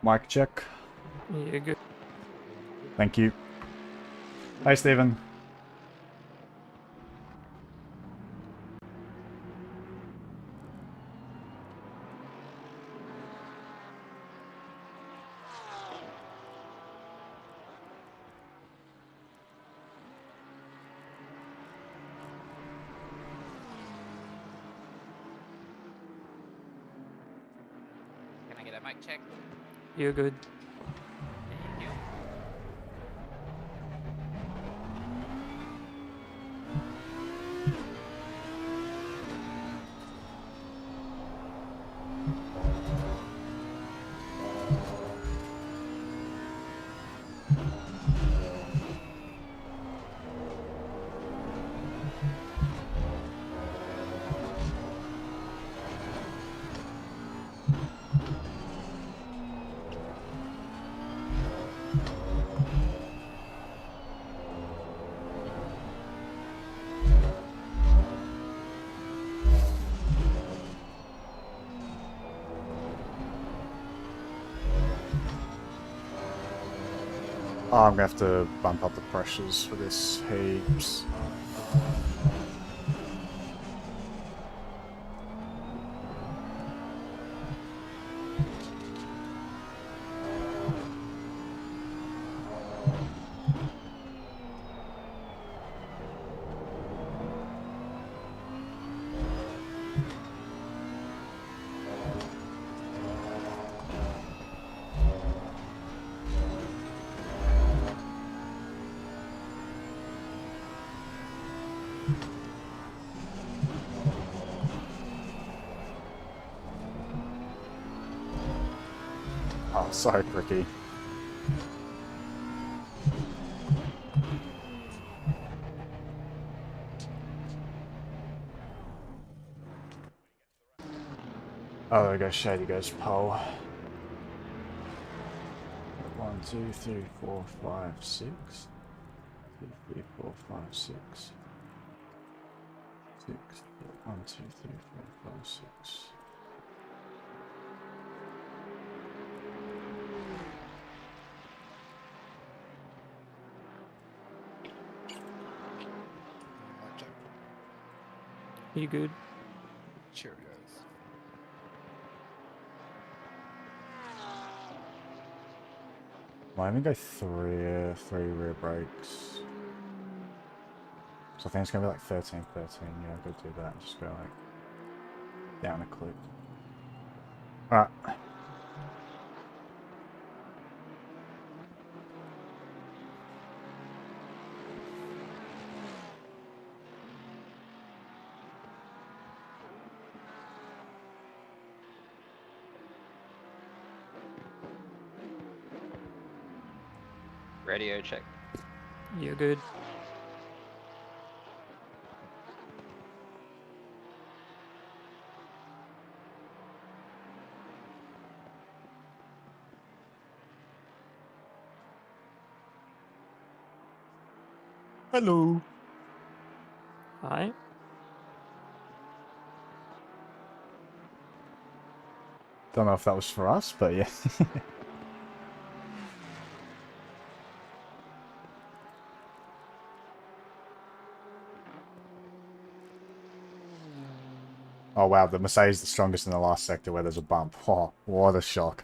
Mic check. Yeah, good. Thank you. Hi, Stephen. Can I get a mic check? You're good. Thank you. Oh, I'm gonna have to bump up the pressures for this heaps. Oh, sorry, Ricky. Oh, there we go. Shady goes Poe. 1, 2, 3, 4, 5, 6. 2, 3, 4, 5, 6. 6. 1, 2, 3, 4, 5, 6. Mic check. You good? Cheerios. Well, I'm gonna go three rear brakes. So I think it's gonna be like 13, 13. Yeah, I'll go do that. Just go like down a clip. Alright. Radio check. You're good. Hello. Hi. Don't know if that was for us, but yeah. Oh wow, the Mercedes is the strongest in the last sector where there's a bump. Oh, what a shock.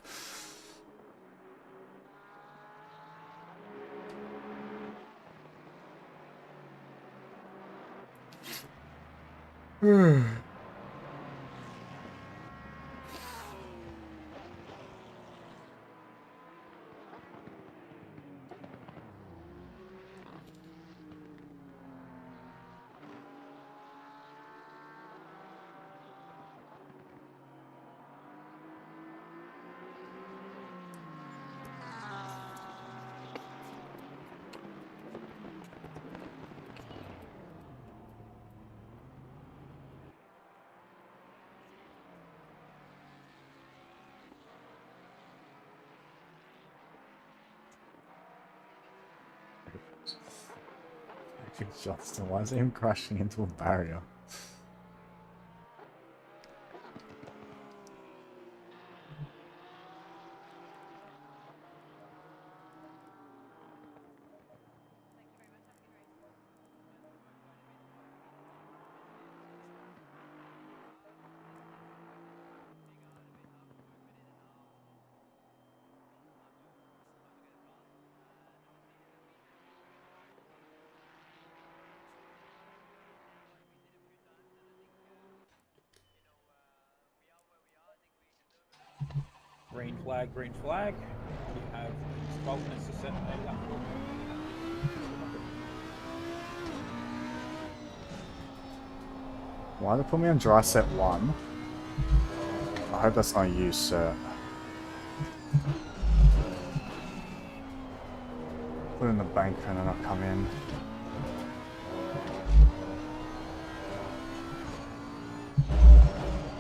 Justin, why is him crashing into a barrier? Green flag, green flag. You have 12 minutes to set over that floor. Why they put me on dry set 1? I hope that's not a use set. Put in the banker and then I'll come in.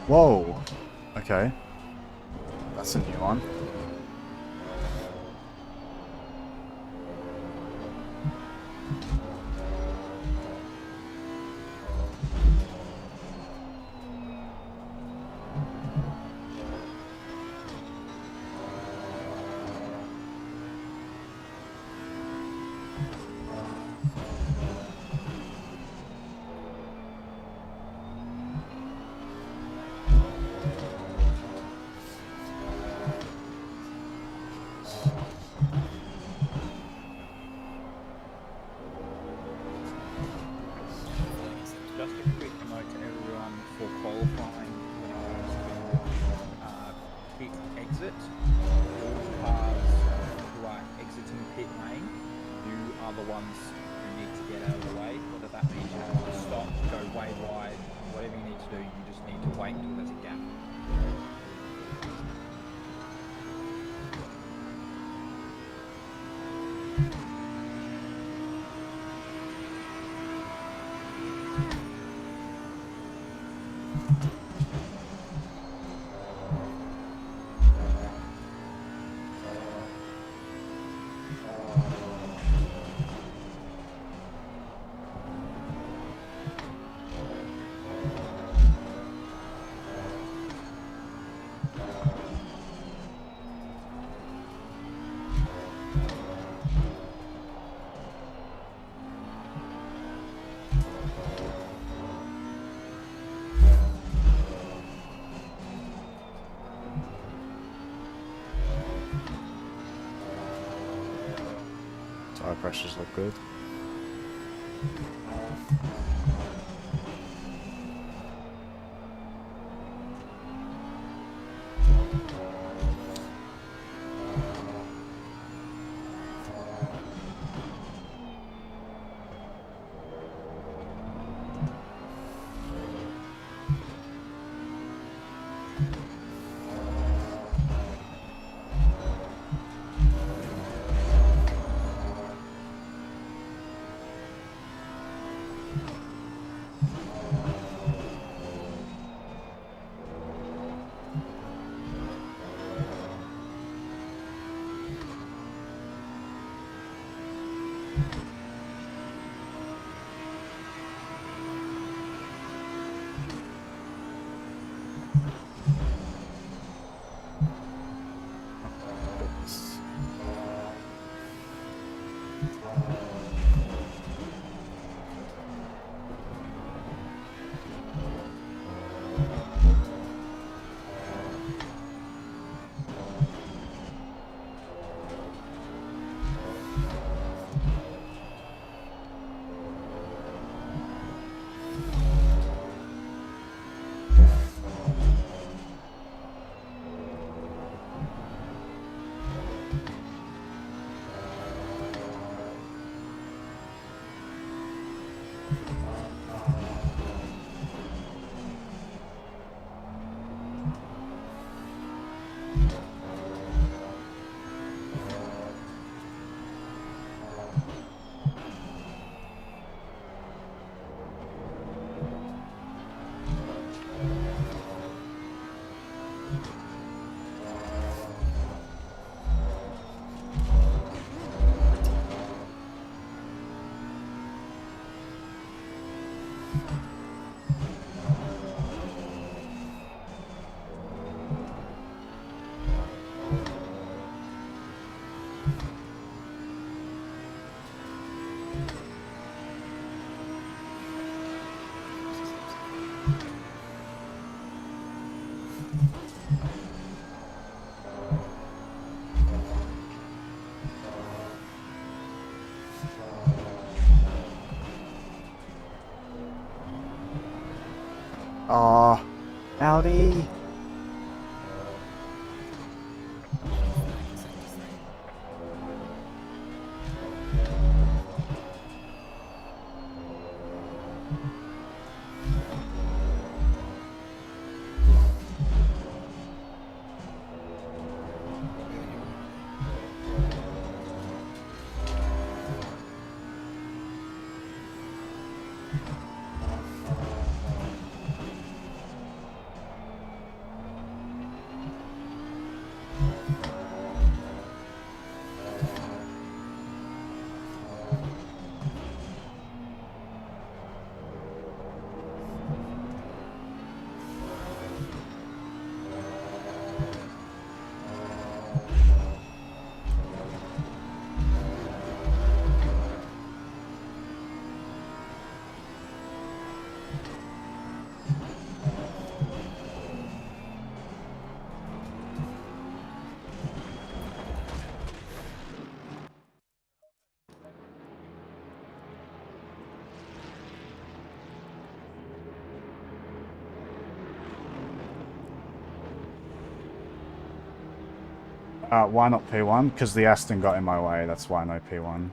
Whoa! Okay. That's a new one. Just a quick note to everyone for qualifying when it comes to pit exit. All cars who are exiting pit lane, you are the ones who need to get out of the way. Whether that means you have to stop, go way wide, whatever you need to do, you just need to wait until there's a gap. Tire pressures look good. Aw, Audi. Why not P1? Because the Aston got in my way, that's why no P1.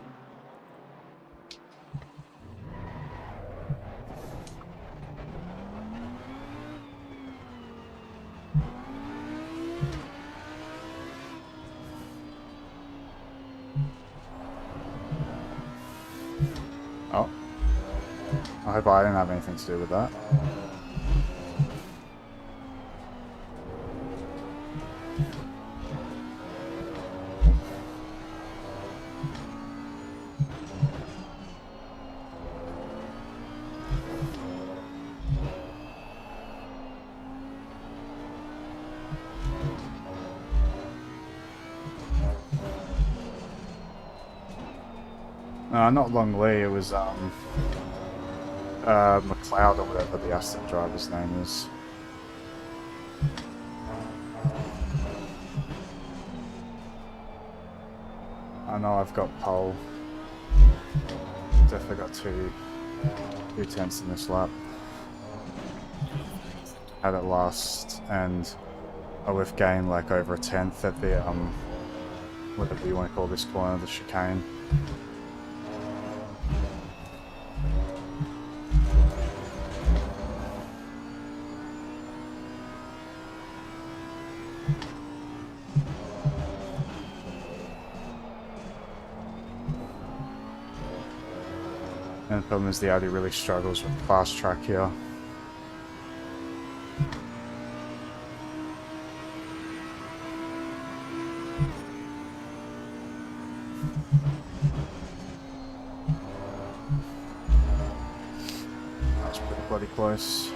Oh. I hope I didn't have anything to do with that. Not Long Lee, it was McLeod or whatever the Aston driver's name is. I know I've got pole. Definitely got two tenths in this lap. Had it last, and we've gained like over a tenth at the whatever you want to call this corner, the chicane. And the problem is the Audi really struggles with the fast track here. That's pretty bloody close.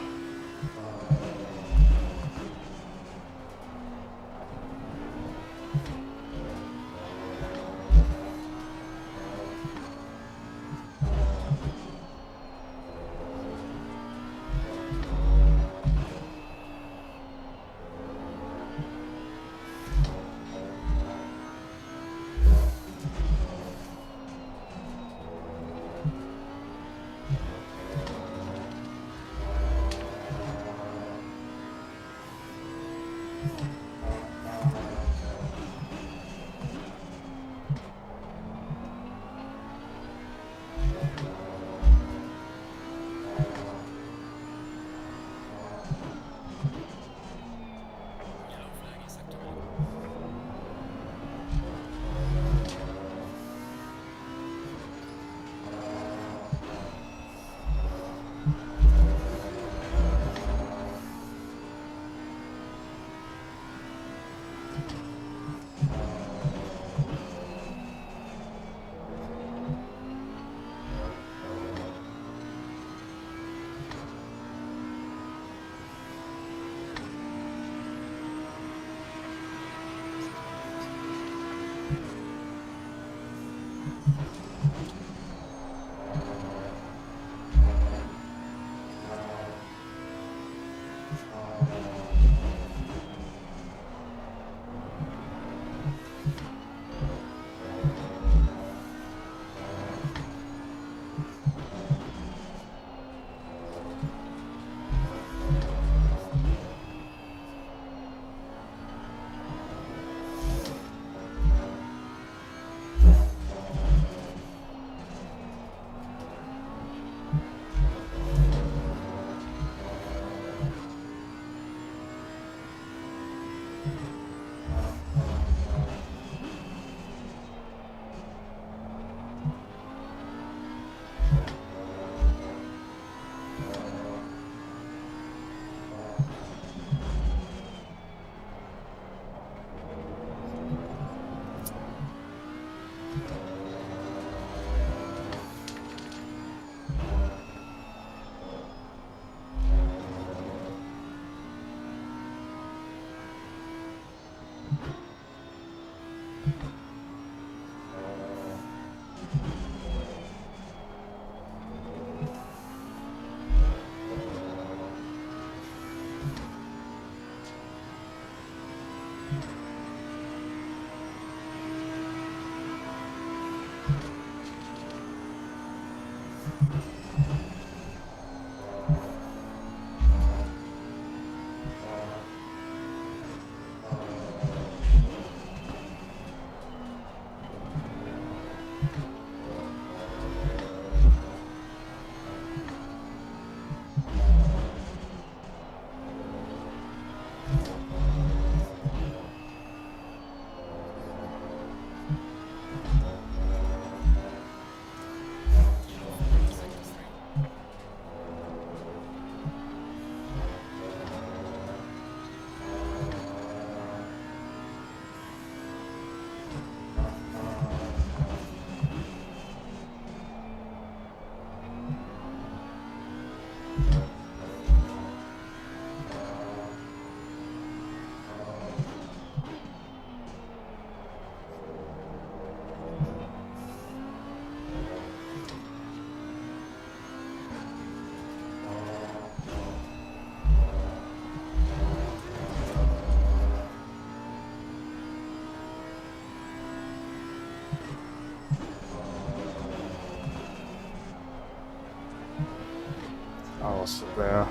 lost it there.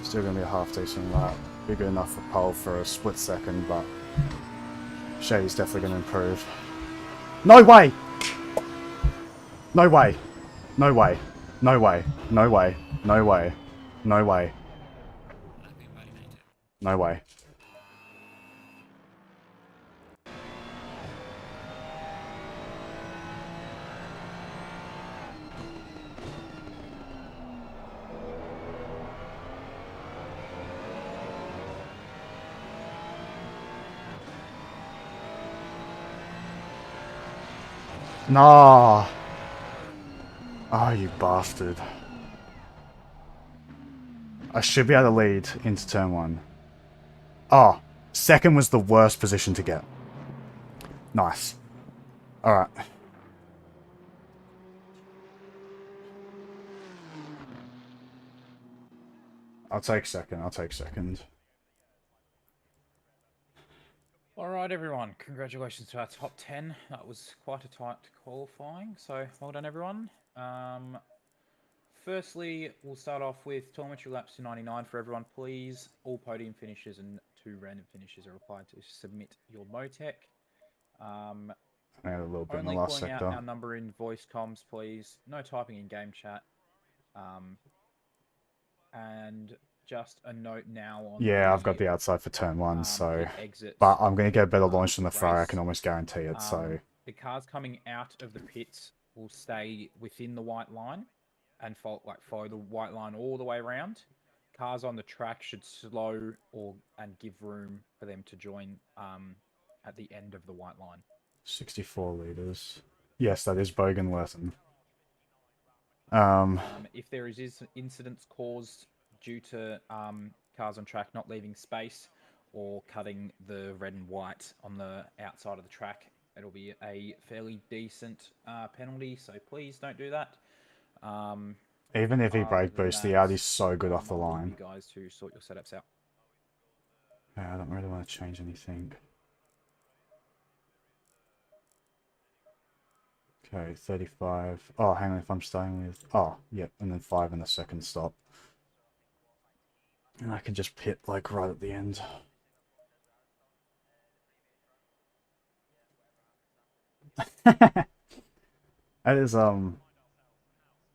Still gonna be a half decent lap. Be good enough for pole for a split second, but Shady's definitely gonna improve. No way! No way! No way! No way! No way! No way! No way! No way! Nah! Oh, you bastard. I should be able to lead into turn 1. Oh, second was the worst position to get. Nice. Alright. I'll take second, I'll take second. Alright everyone, congratulations to our top 10. That was quite a tight qualifying, so well done everyone. Firstly, we'll start off with telemetry laps to 99 for everyone, please. All podium finishes and 2 random finishes are required to submit your Motec. I had a little bit in the Only last calling out sector. our number in voice comms, please. No typing in game chat. And just a note now on Yeah, I've got the outside for turn 1, so... pit exits. But I'm going to get a better launch than the Ferrari, I race. can almost guarantee it, so... The cars coming out of the pits will stay within the white line and follow the white line all the way around. Cars on the track should slow and give room for them to join at the end of the white line. 64 litres. Yes, that is Bogenwerthen. If there is incidents caused due to cars on track not leaving space or cutting the red and white on the outside of the track, it'll be a fairly decent penalty, so please don't do that. Even if he Other brake than boosts, the that, Audi's so good off the I'll leave line. You guys to sort your setups out. Yeah, I don't really want to change anything. Okay, 35. Oh, hang on, if I'm starting with... Oh, yep, and then 5 in the second stop. And I can just pit, like, right at the end. That is,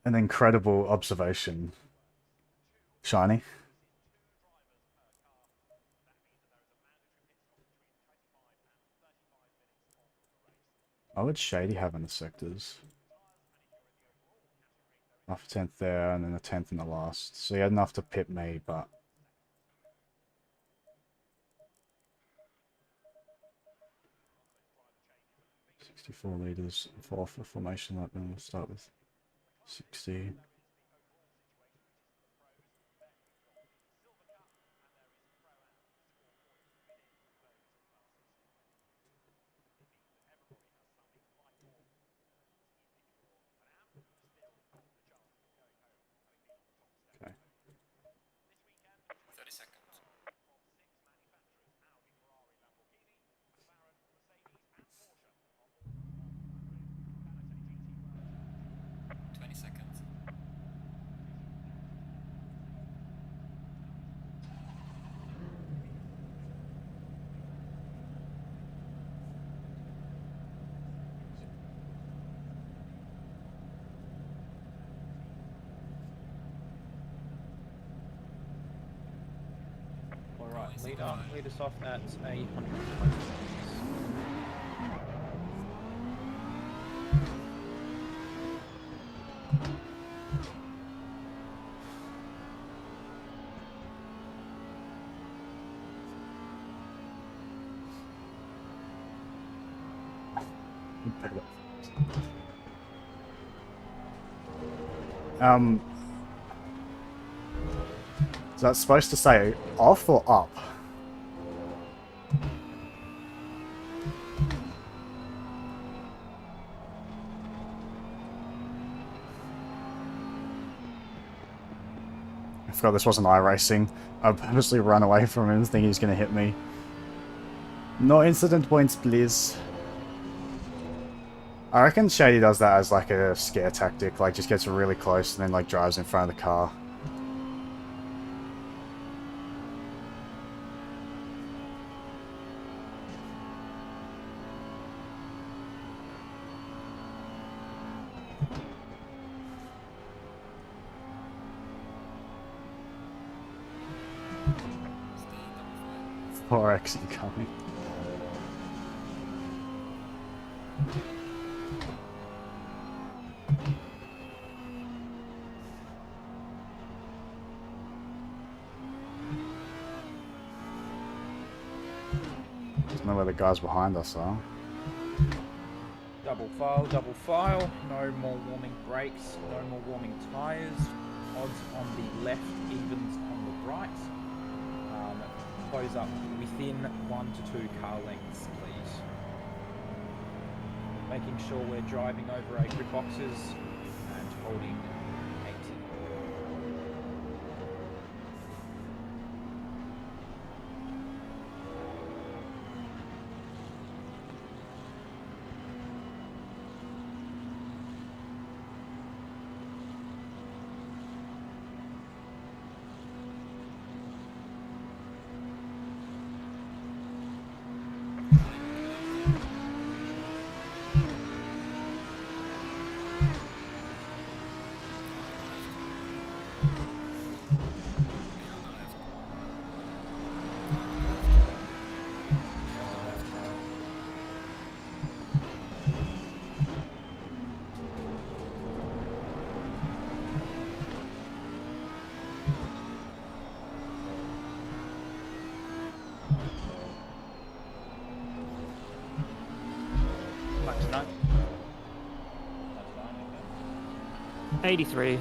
an incredible observation. Shiny. What would Shady have in the sectors? Off 10th there, and then a 10th in the last. So he had enough to pit me, but... $64 litres for formation lap, then we'll start with 60. Okay. 30 seconds. Alright, lead us off at 120. Is that supposed to say off or up? I forgot this wasn't iRacing. I purposely ran away from him thinking he's gonna hit me. No incident points, please. I reckon Shady does that as like a scare tactic, like just gets really close and then like drives in front of the car. 4X incoming. Don't know where the guys behind us are. Double file, no more warming brakes, no more warming tyres, odds on the left, evens on the right. Close up within 1 to 2 car lengths, please. Making sure we're driving over our grid boxes and holding 80. Max 9. 83.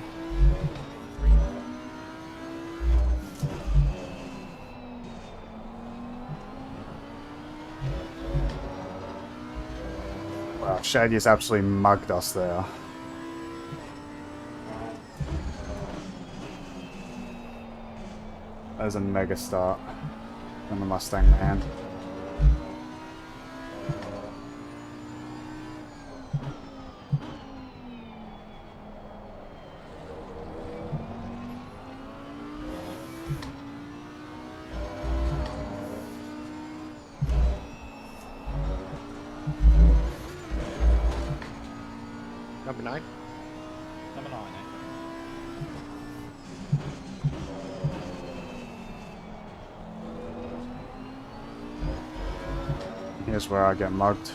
Wow, Shady's absolutely mugged us there. There's a mega start from the Mustang man. Number 9. Number 9, Here's where I get mugged.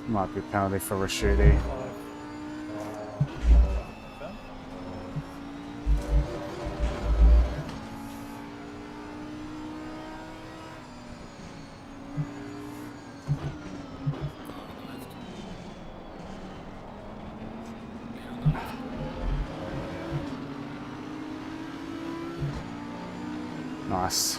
Might be a penalty for Rashidi. Nice.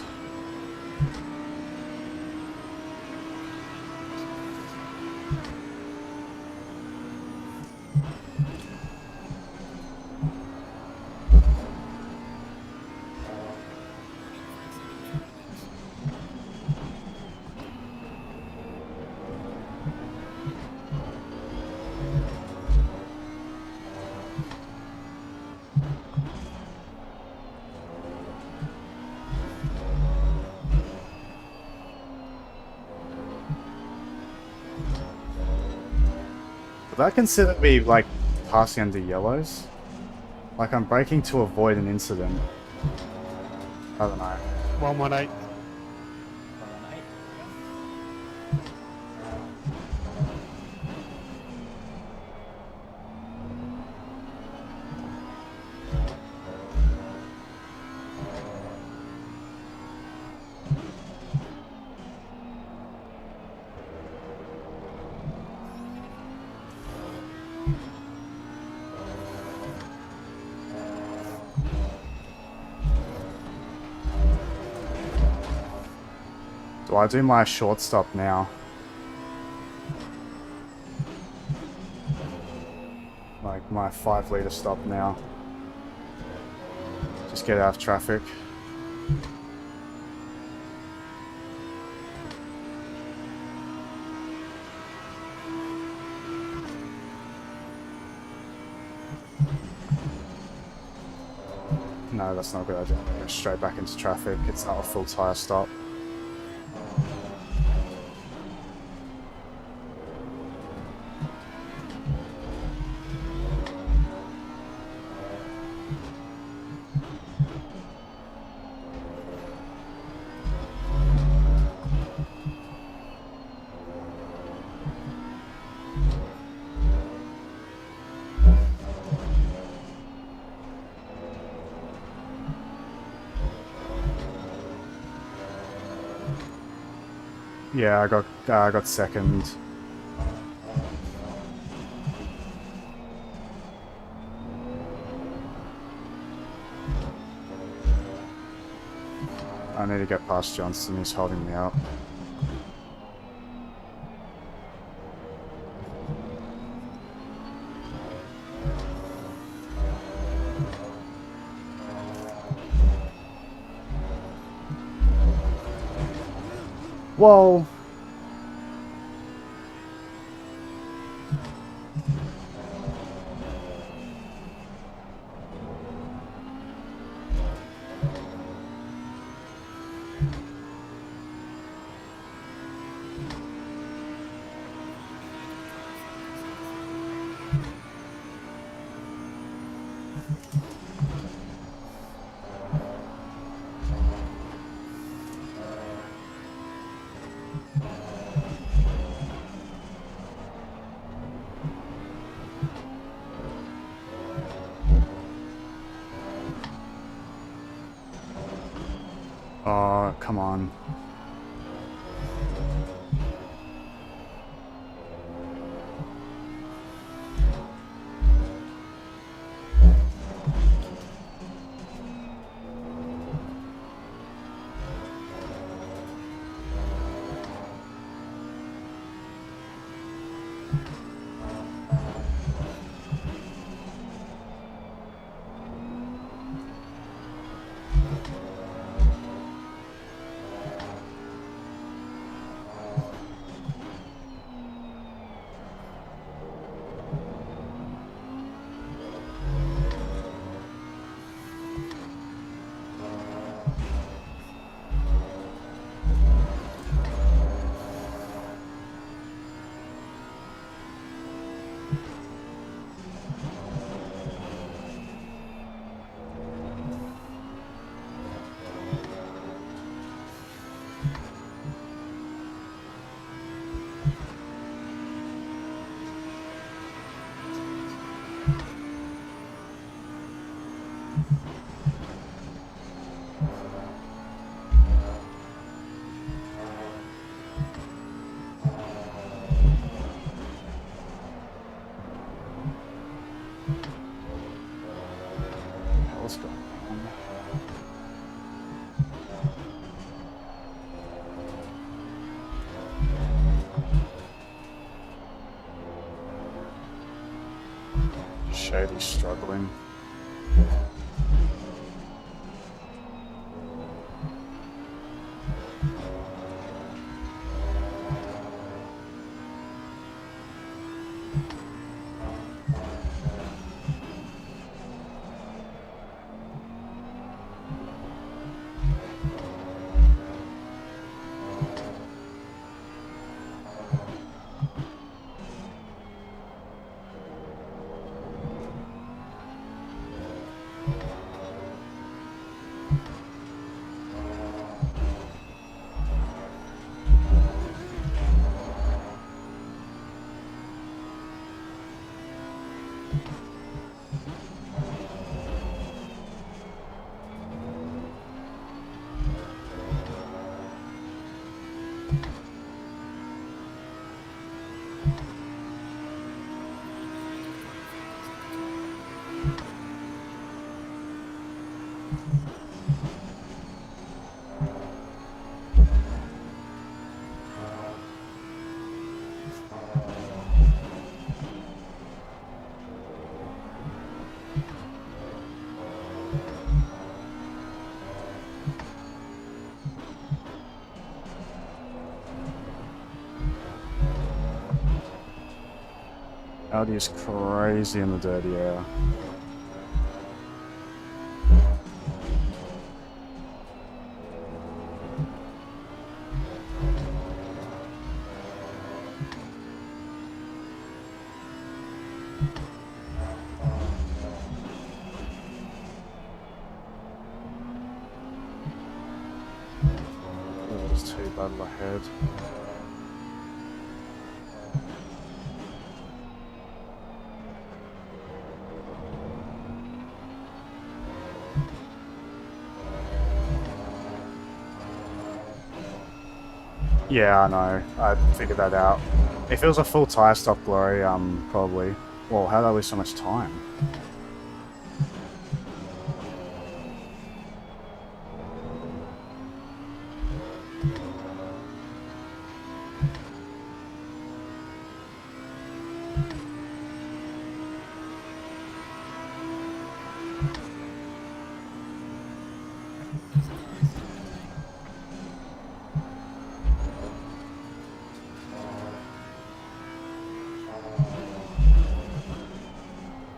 Would that consider me, like, passing under yellows? Like, I'm braking to avoid an incident. I don't know. 118. 118. Do I do my short stop now? Like my 5 litre stop now. Just get out of traffic. No, that's not a good idea. Go straight back into traffic. It's not a full tyre stop. Yeah, I got second. I need to get past Johnson, he's holding me up. Whoa! Oh, come on. What's going on? Shady's struggling. Audi is crazy in the dirty air. Oh, there's two battle ahead. Yeah, I know. I figured that out. If it was a full tire stop, Glory, probably. Well, how did I lose so much time?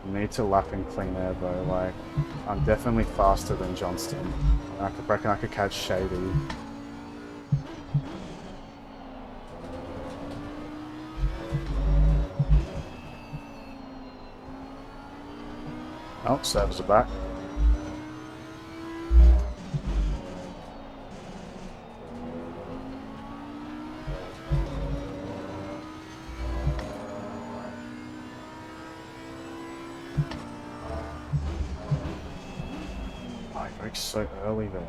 Need to lap in clean air though, like, I'm definitely faster than Johnston. I reckon I could catch Shady. Oh, servers are back. So early there.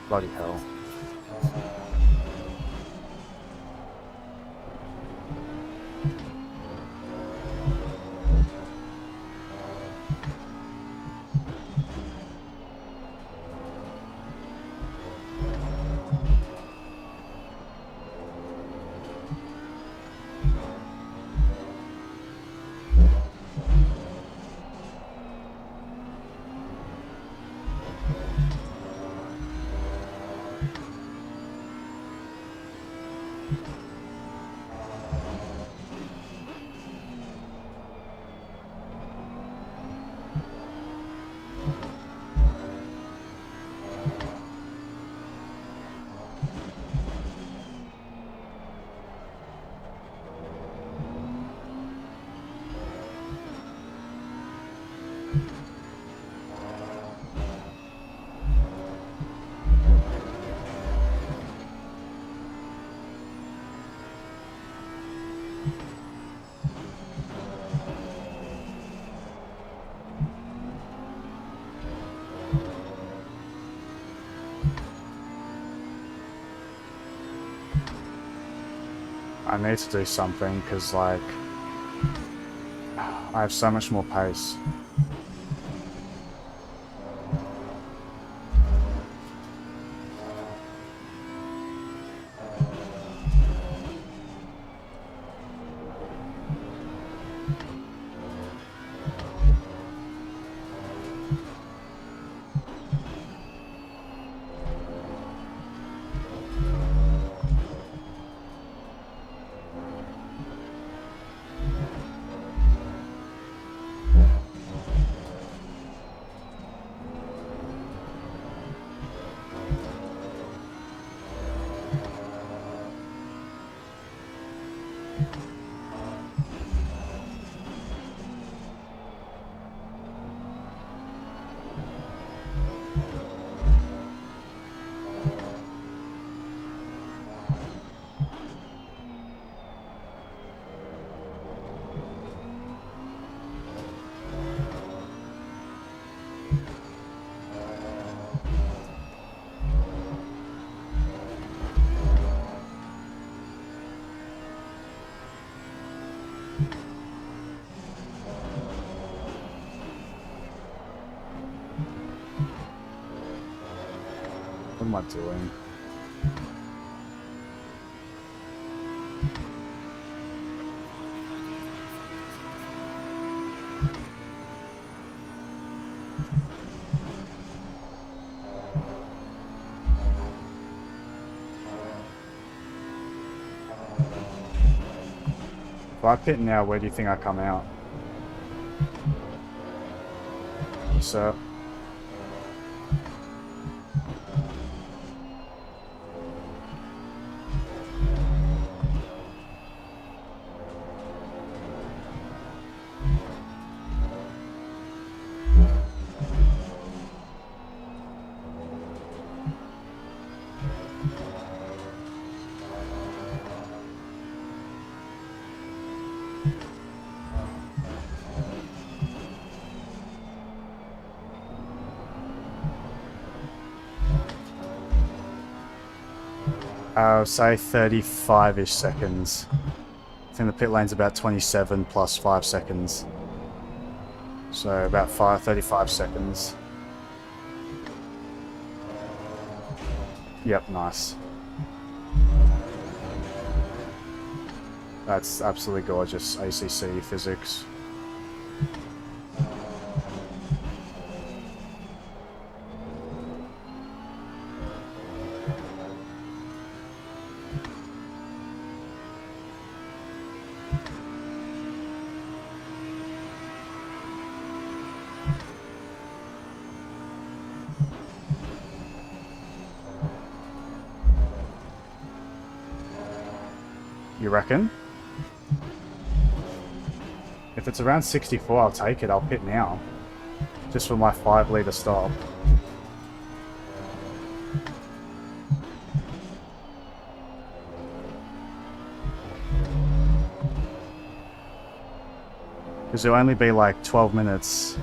Bloody hell. I need to do something because, like, I have so much more pace. What am I doing? If I pit now, where do you think I come out? Sir? Say 35-ish seconds. I think the pit lane's about 27 plus 5 seconds. So about 35 seconds. Yep, nice. That's absolutely gorgeous ACC physics. You reckon? If it's around 64, I'll take it. I'll pit now. Just for my 5-litre stop. Because it'll only be like 12 minutes.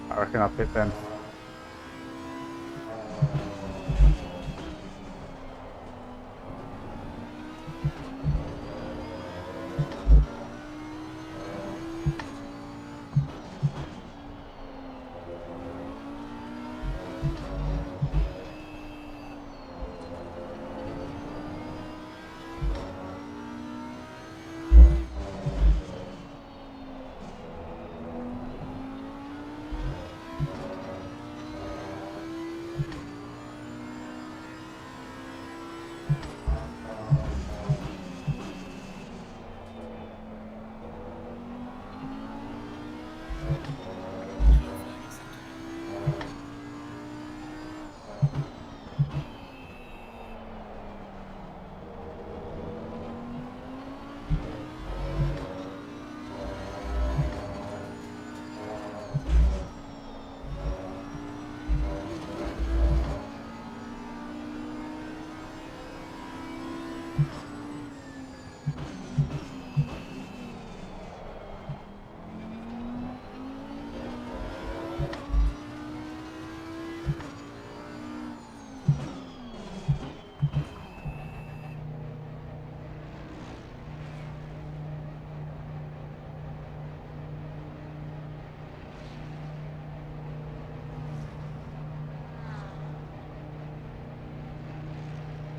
I reckon I'll pit then.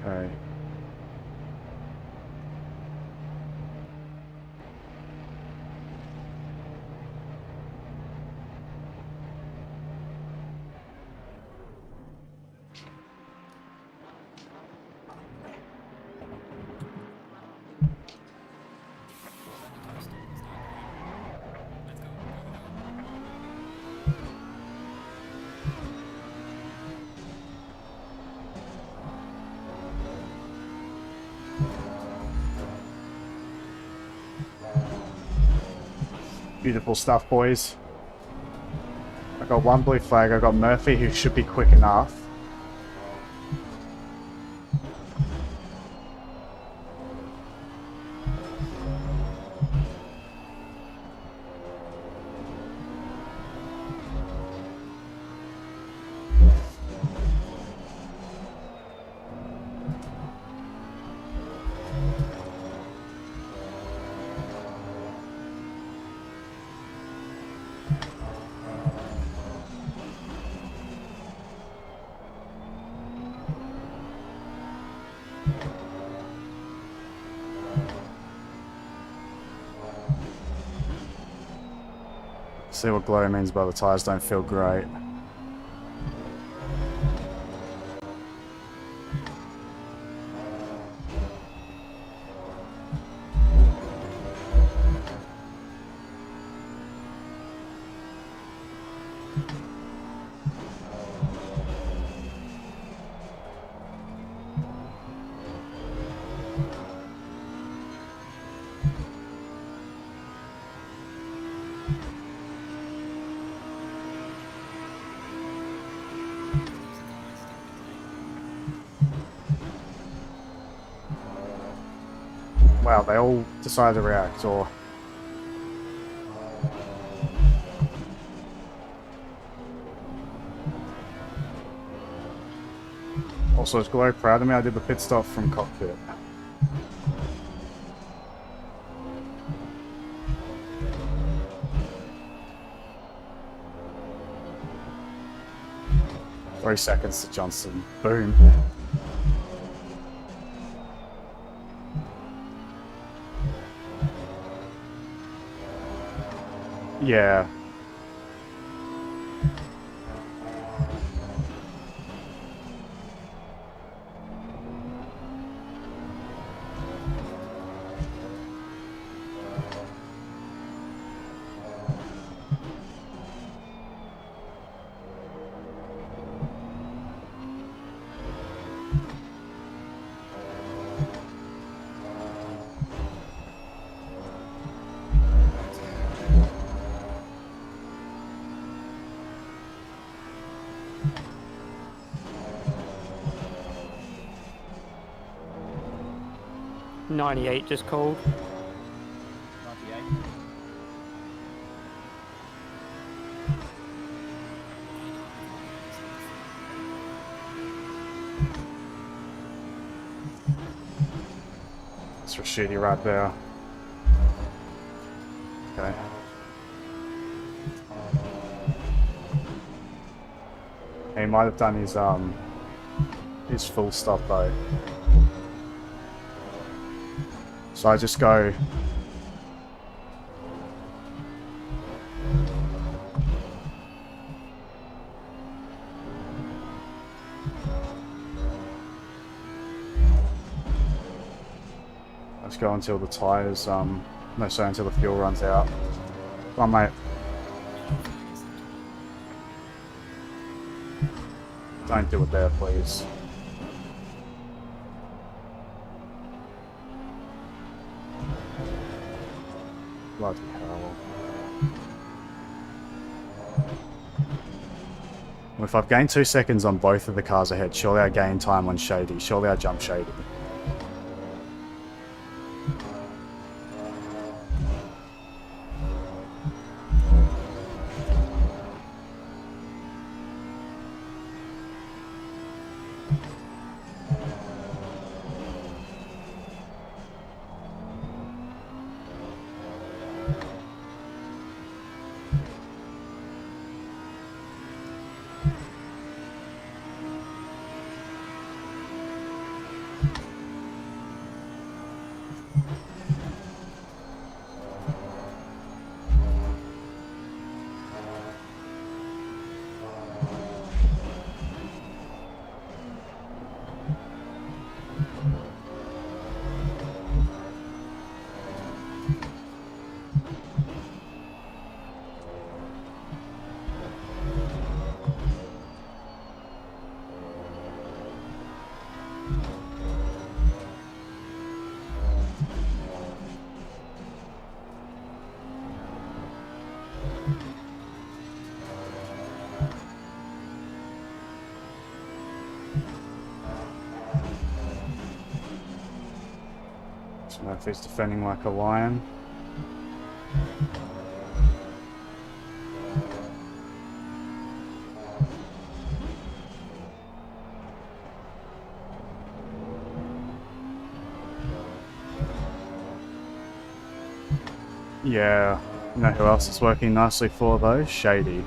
Okay. Beautiful stuff, boys. I got one blue flag. I got Murphy, who should be quick enough. See what glow means by the tires don't feel great. Wow, they all decided to react, or... Also, is Glow proud of me? I did the pit stop from cockpit. Three seconds to Johnson. Boom. Yeah. .98 just called. 98. That's Rashidi right there. Okay. He might have done his full stop though. So I just go... Let's go until the tyres, no, sorry, until the fuel runs out. Come on, mate. Don't do it there, please. Bloody hell. Well, if I've gained 2 seconds on both of the cars ahead, surely I gain time on Shady. Surely I jump Shady. Murphy's defending like a lion. Yeah, you know who else is working nicely for though? Shady.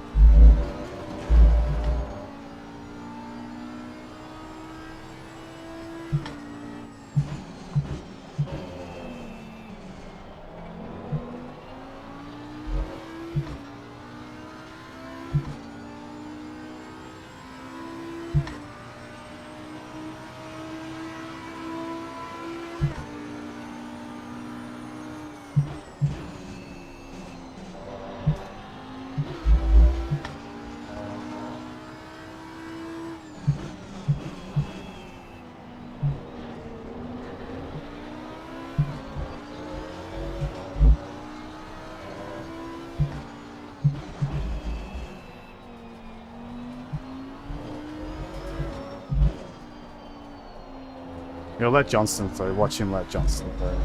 He'll let Johnston through. Watch him let Johnston through.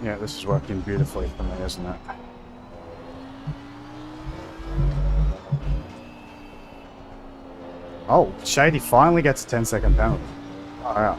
Yeah, this is working beautifully for me, isn't it? Oh, Shady finally gets a 10-second penalty. Oh, yeah.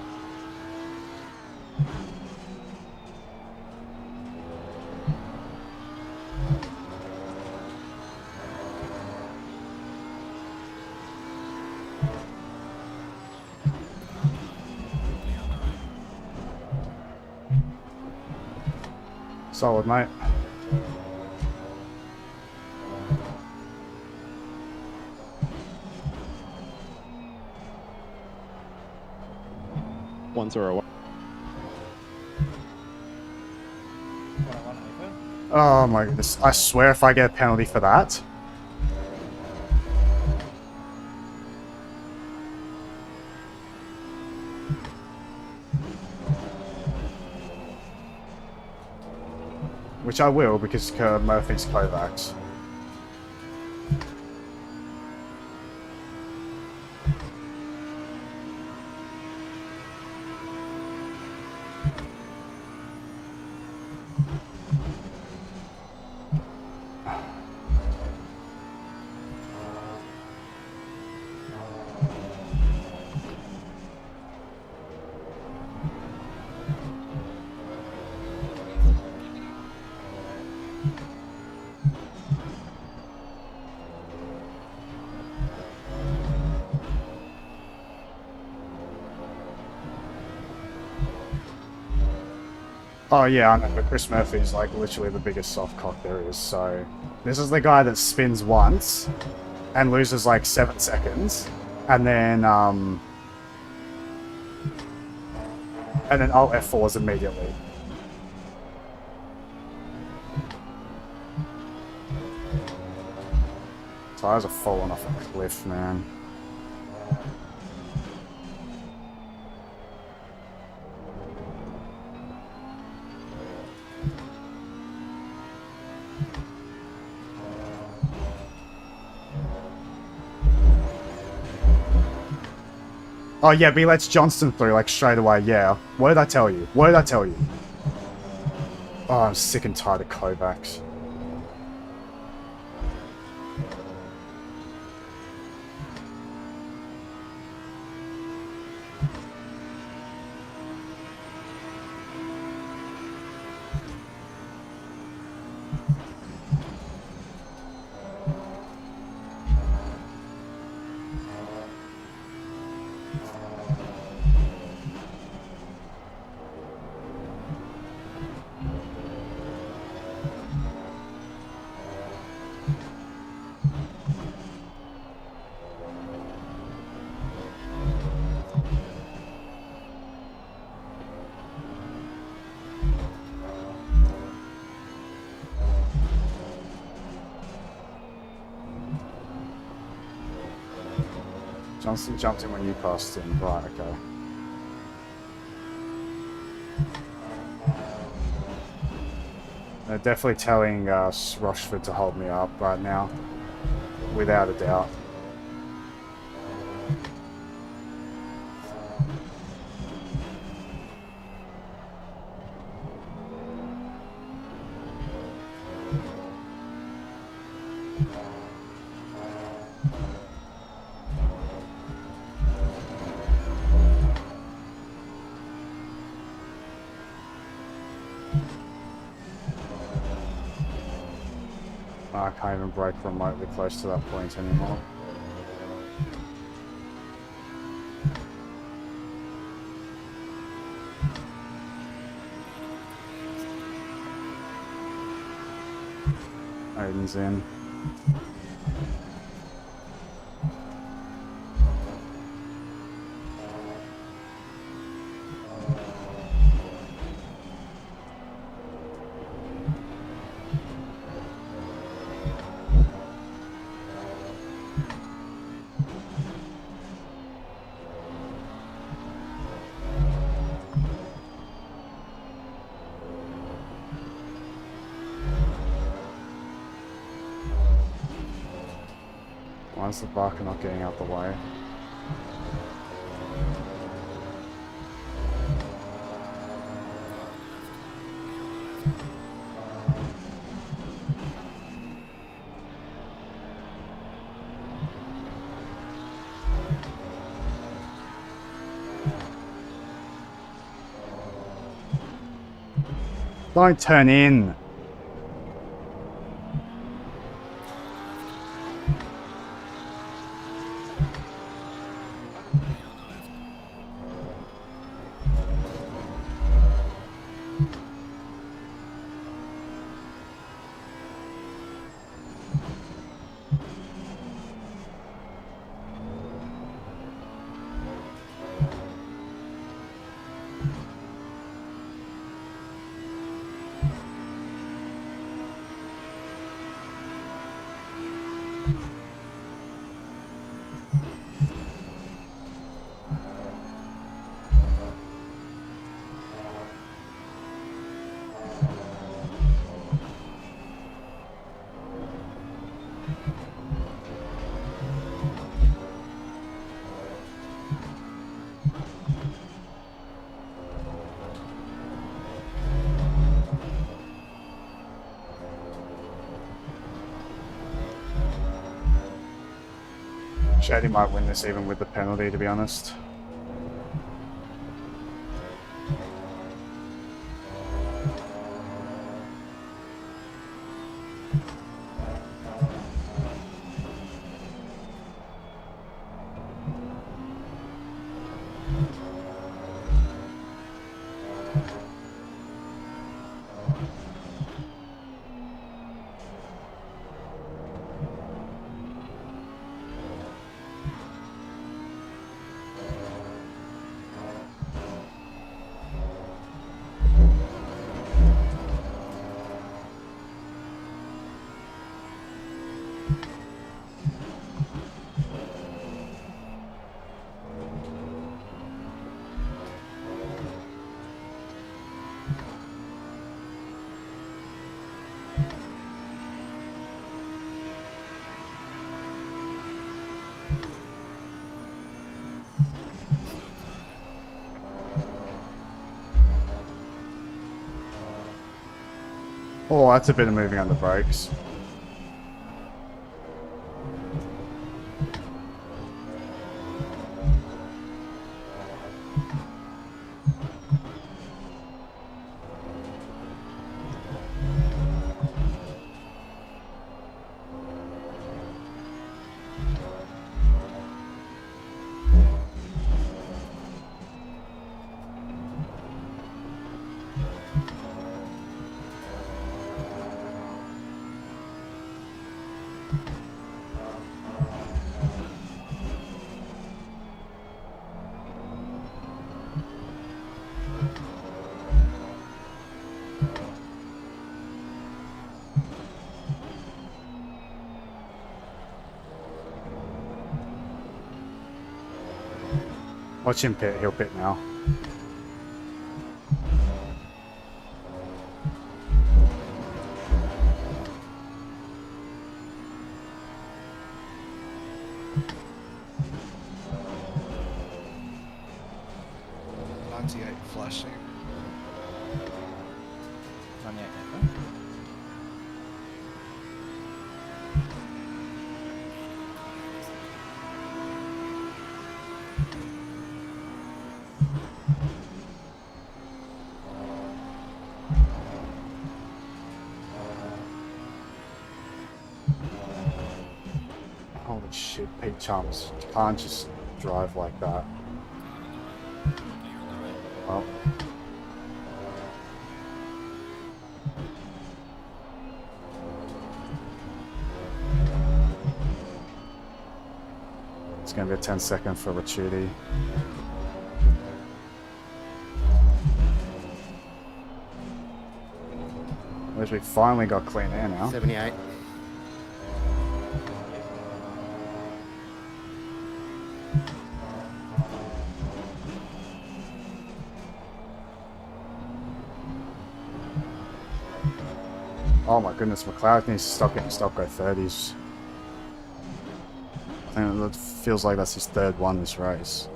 Solid, mate. Ones are away. Oh my goodness. I swear if I get a penalty for that. Which I will because Murphy's Kovacs. Oh yeah, I know, but Chris Murphy is like literally the biggest soft cock there is, so... This is the guy that spins once and loses like 7 seconds, and then Alt F4s immediately. Tires are falling off a cliff, man. Oh yeah, but he lets Johnston through like straight away, yeah. What did I tell you? What did I tell you? Oh, I'm sick and tired of Kovacs. Johnston jumped in when you passed in. Right, okay. They're definitely telling Rochford to hold me up right now. Without a doubt. I can't even break remotely close to that point anymore. Aiden's in. Why is the Barker not getting out the way? Don't turn in! Shady might win this even with the penalty, to be honest. Oh, that's a bit of moving on the brakes. Watch him pit, he'll pit now. Flashing. 98 Echo. Holy shit, Pete Chums. You can't just drive like that. Well. It's going to be a 10-second for Ricciuti. At least we finally got clean air now. 78. Oh my goodness, McLeod needs to stop getting stop go 30s. I think it feels like that's his third one this race.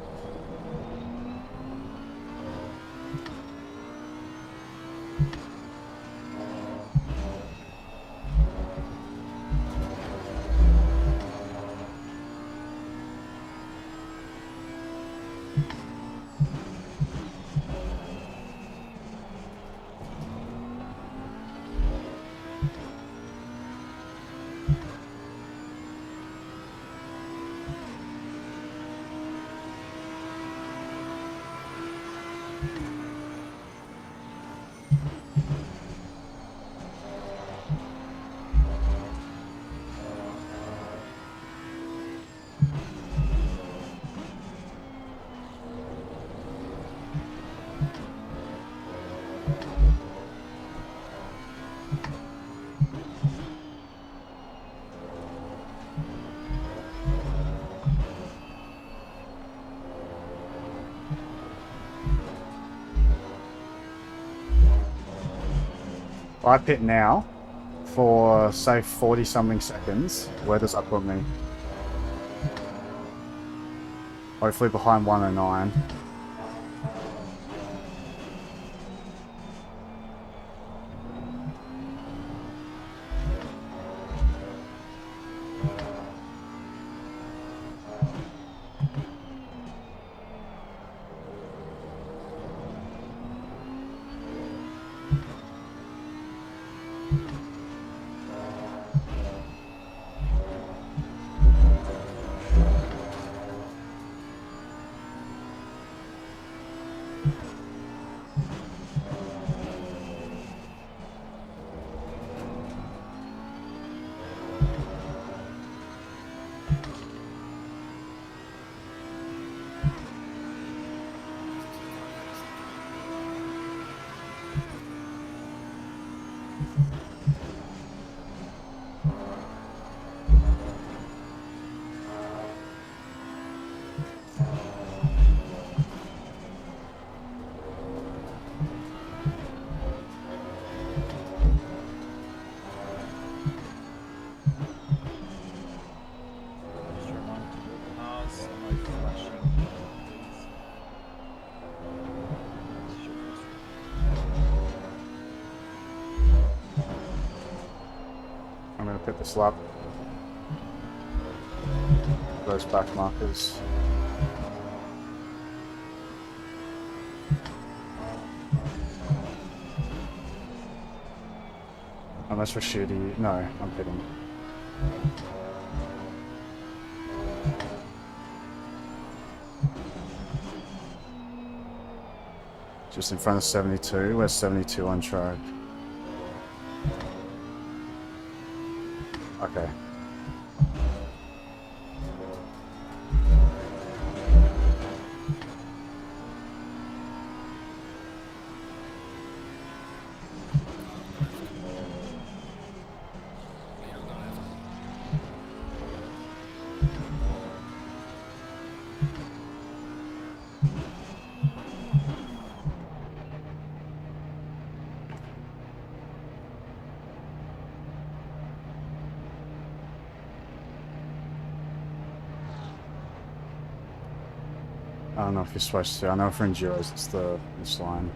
If I pit now for say 40 something seconds, where does that put me? Hopefully behind 109. Just a reminder to all the cars, no flashing, please. This is your first I'm going to pit this lap. Those back markers. Unless we're shooty. No, I'm pitting. Just in front of 72. Where's 72 on track? Okay. I don't know if you're supposed to. I know for enduros it's this line.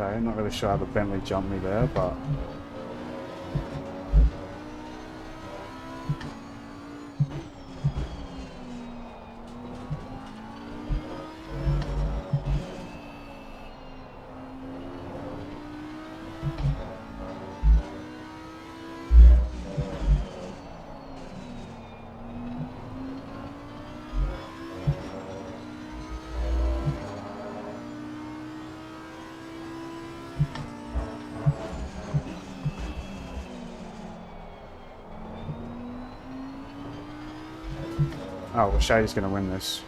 Okay, not really sure how the Bentley jumped me there, but oh, well, Shady's going to win this.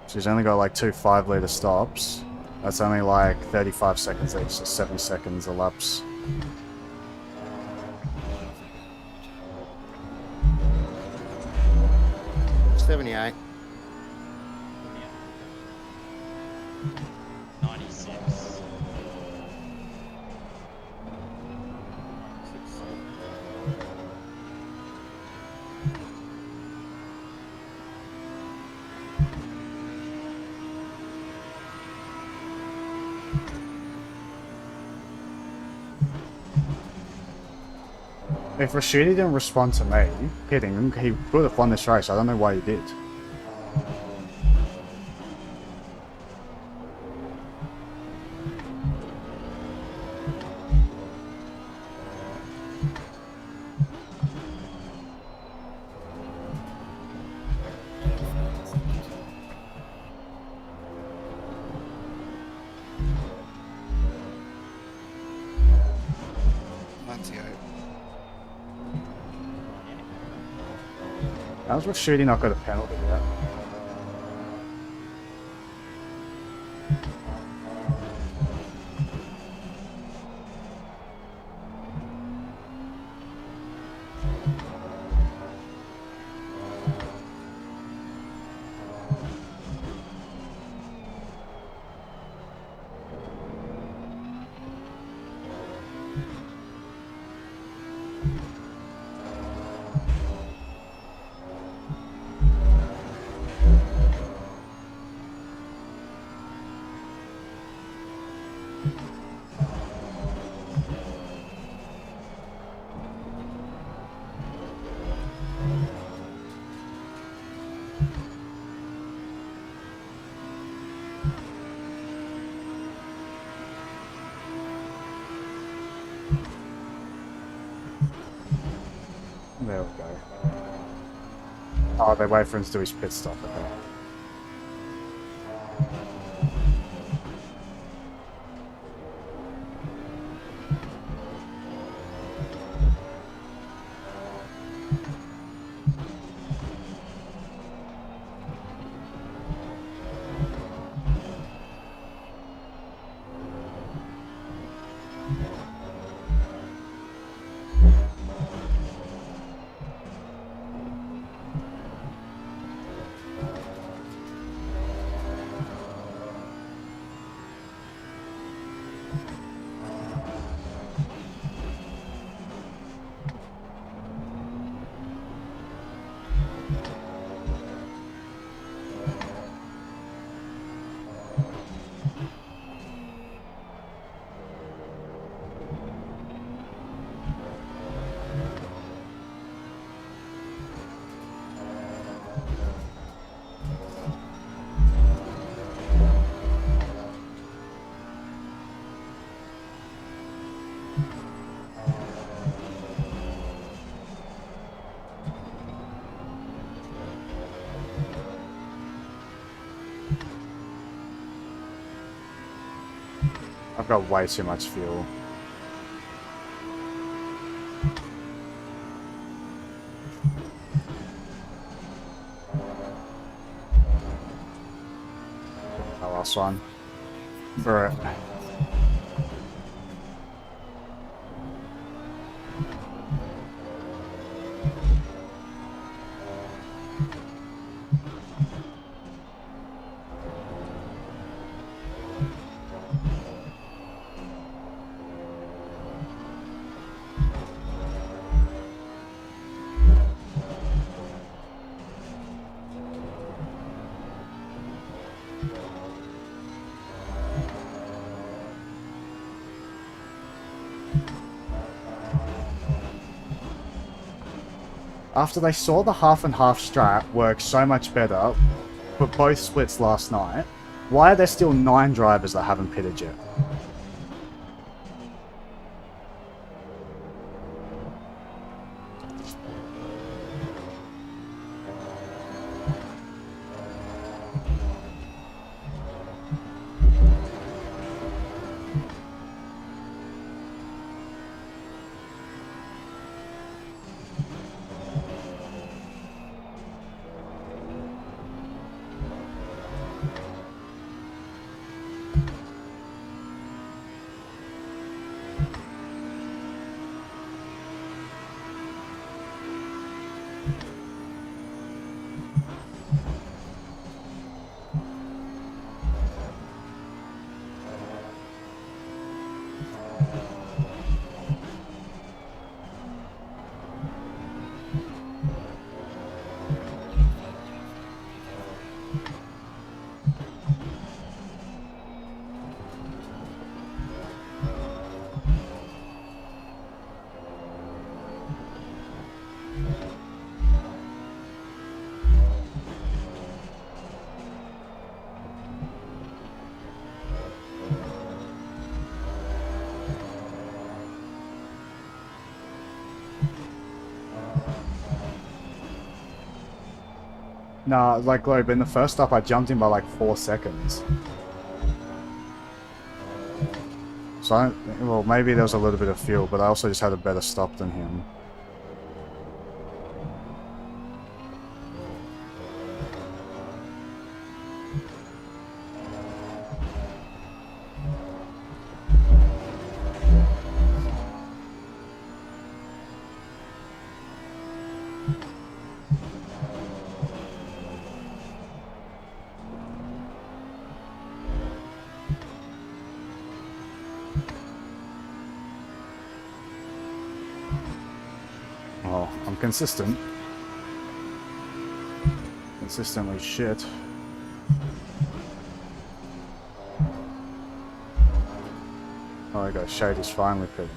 So he's only got like 2 5-litre stops. That's only like 35 seconds each, so 70 seconds elapse. Yeah. 78. 96. If Rashidi didn't respond to me hitting, he would have won this race. I don't know why he did. How's Rashidi not got a penalty yet? There we go. Oh, they wait for him to do his pit stop. Okay. got way too much fuel. The last one. For it. After they saw the half and half strat work so much better for both splits last night, why are there still 9 drivers that haven't pitted yet? Nah, like Globe, in the first stop I jumped in by like 4 seconds. So, well, maybe there was a little bit of fuel, but I also just had a better stop than him. Well, I'm consistent. Consistently shit. Oh, I got Shade is finally pitting.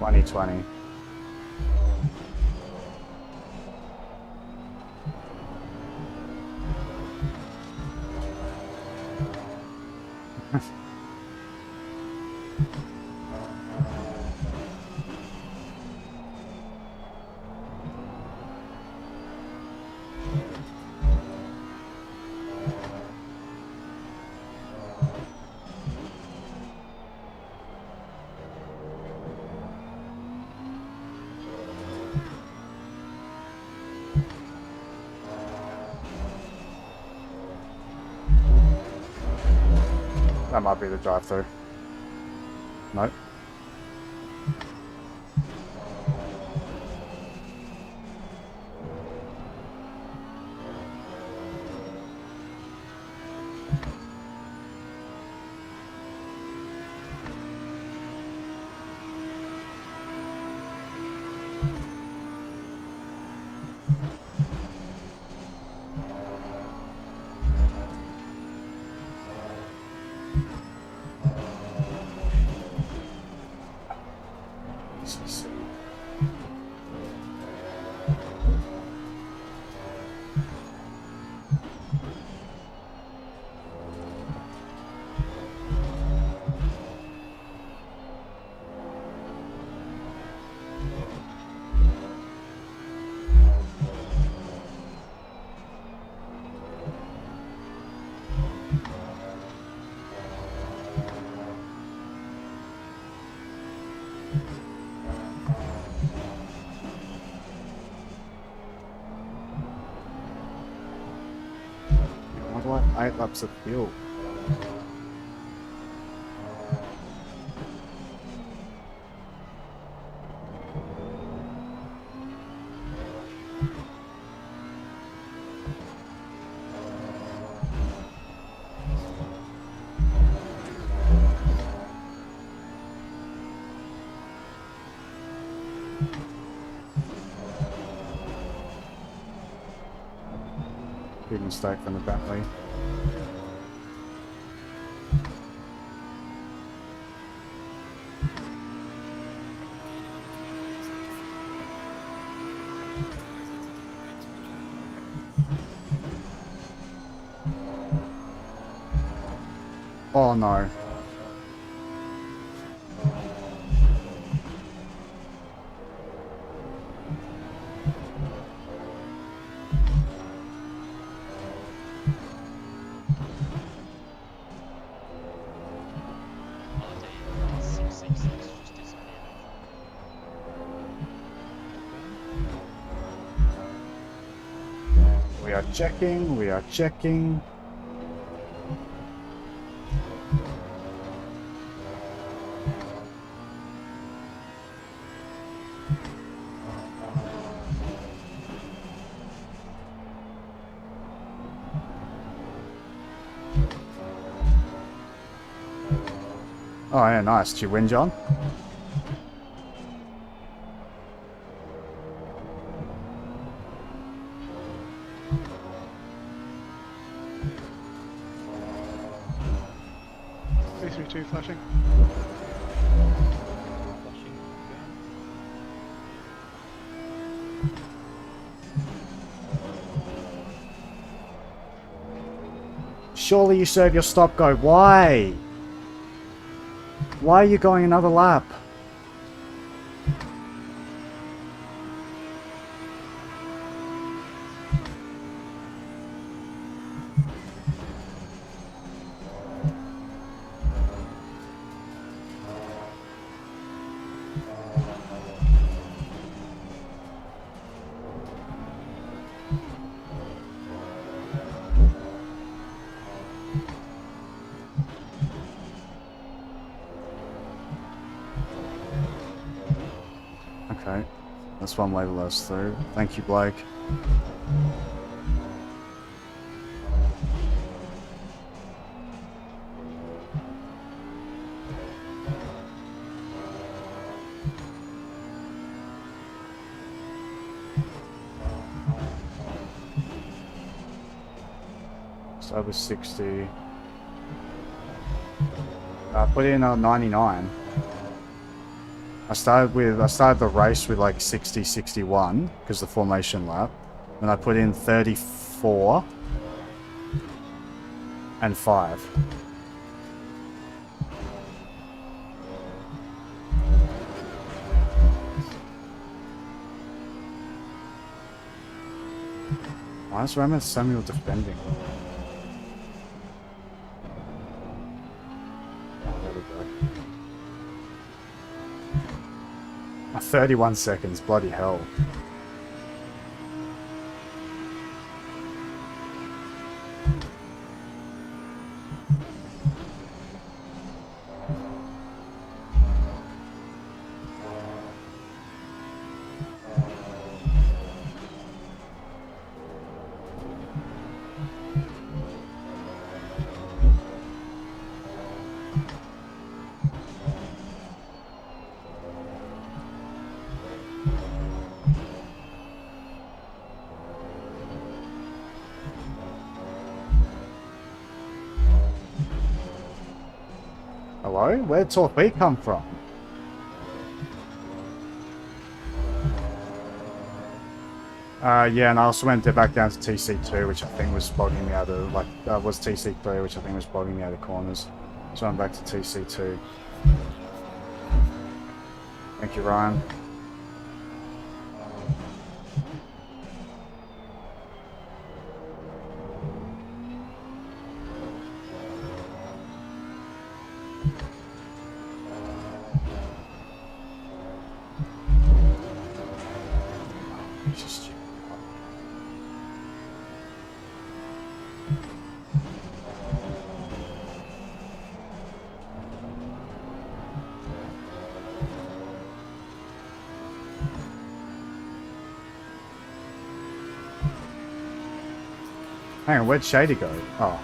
$20.20. That might be the drive-through. Nope. 8 laps of fuel. Big mistake from the Bentley. Oh no. We are checking, we are checking. Oh yeah, nice. Did you win, John? Two flashing. Flashing. Surely you serve your stop go. Why? Why are you going another lap? Okay, that's one way to let us through. Thank you, Blake. So that was 60. I put in a 99. I started the race with like 60, 61 because the formation lap. And I put in 34 and 5. Why is Raymond Samuel defending? Oh, there we go. 31 seconds, bloody hell. Hello? Where'd Torpy come from? Yeah, and I also went back down to TC2, which I think was bogging me out of, like, was TC3, which I think was bogging me out of corners. So I'm back to TC2. Thank you, Ryan. Hang on, where'd Shady go? Oh.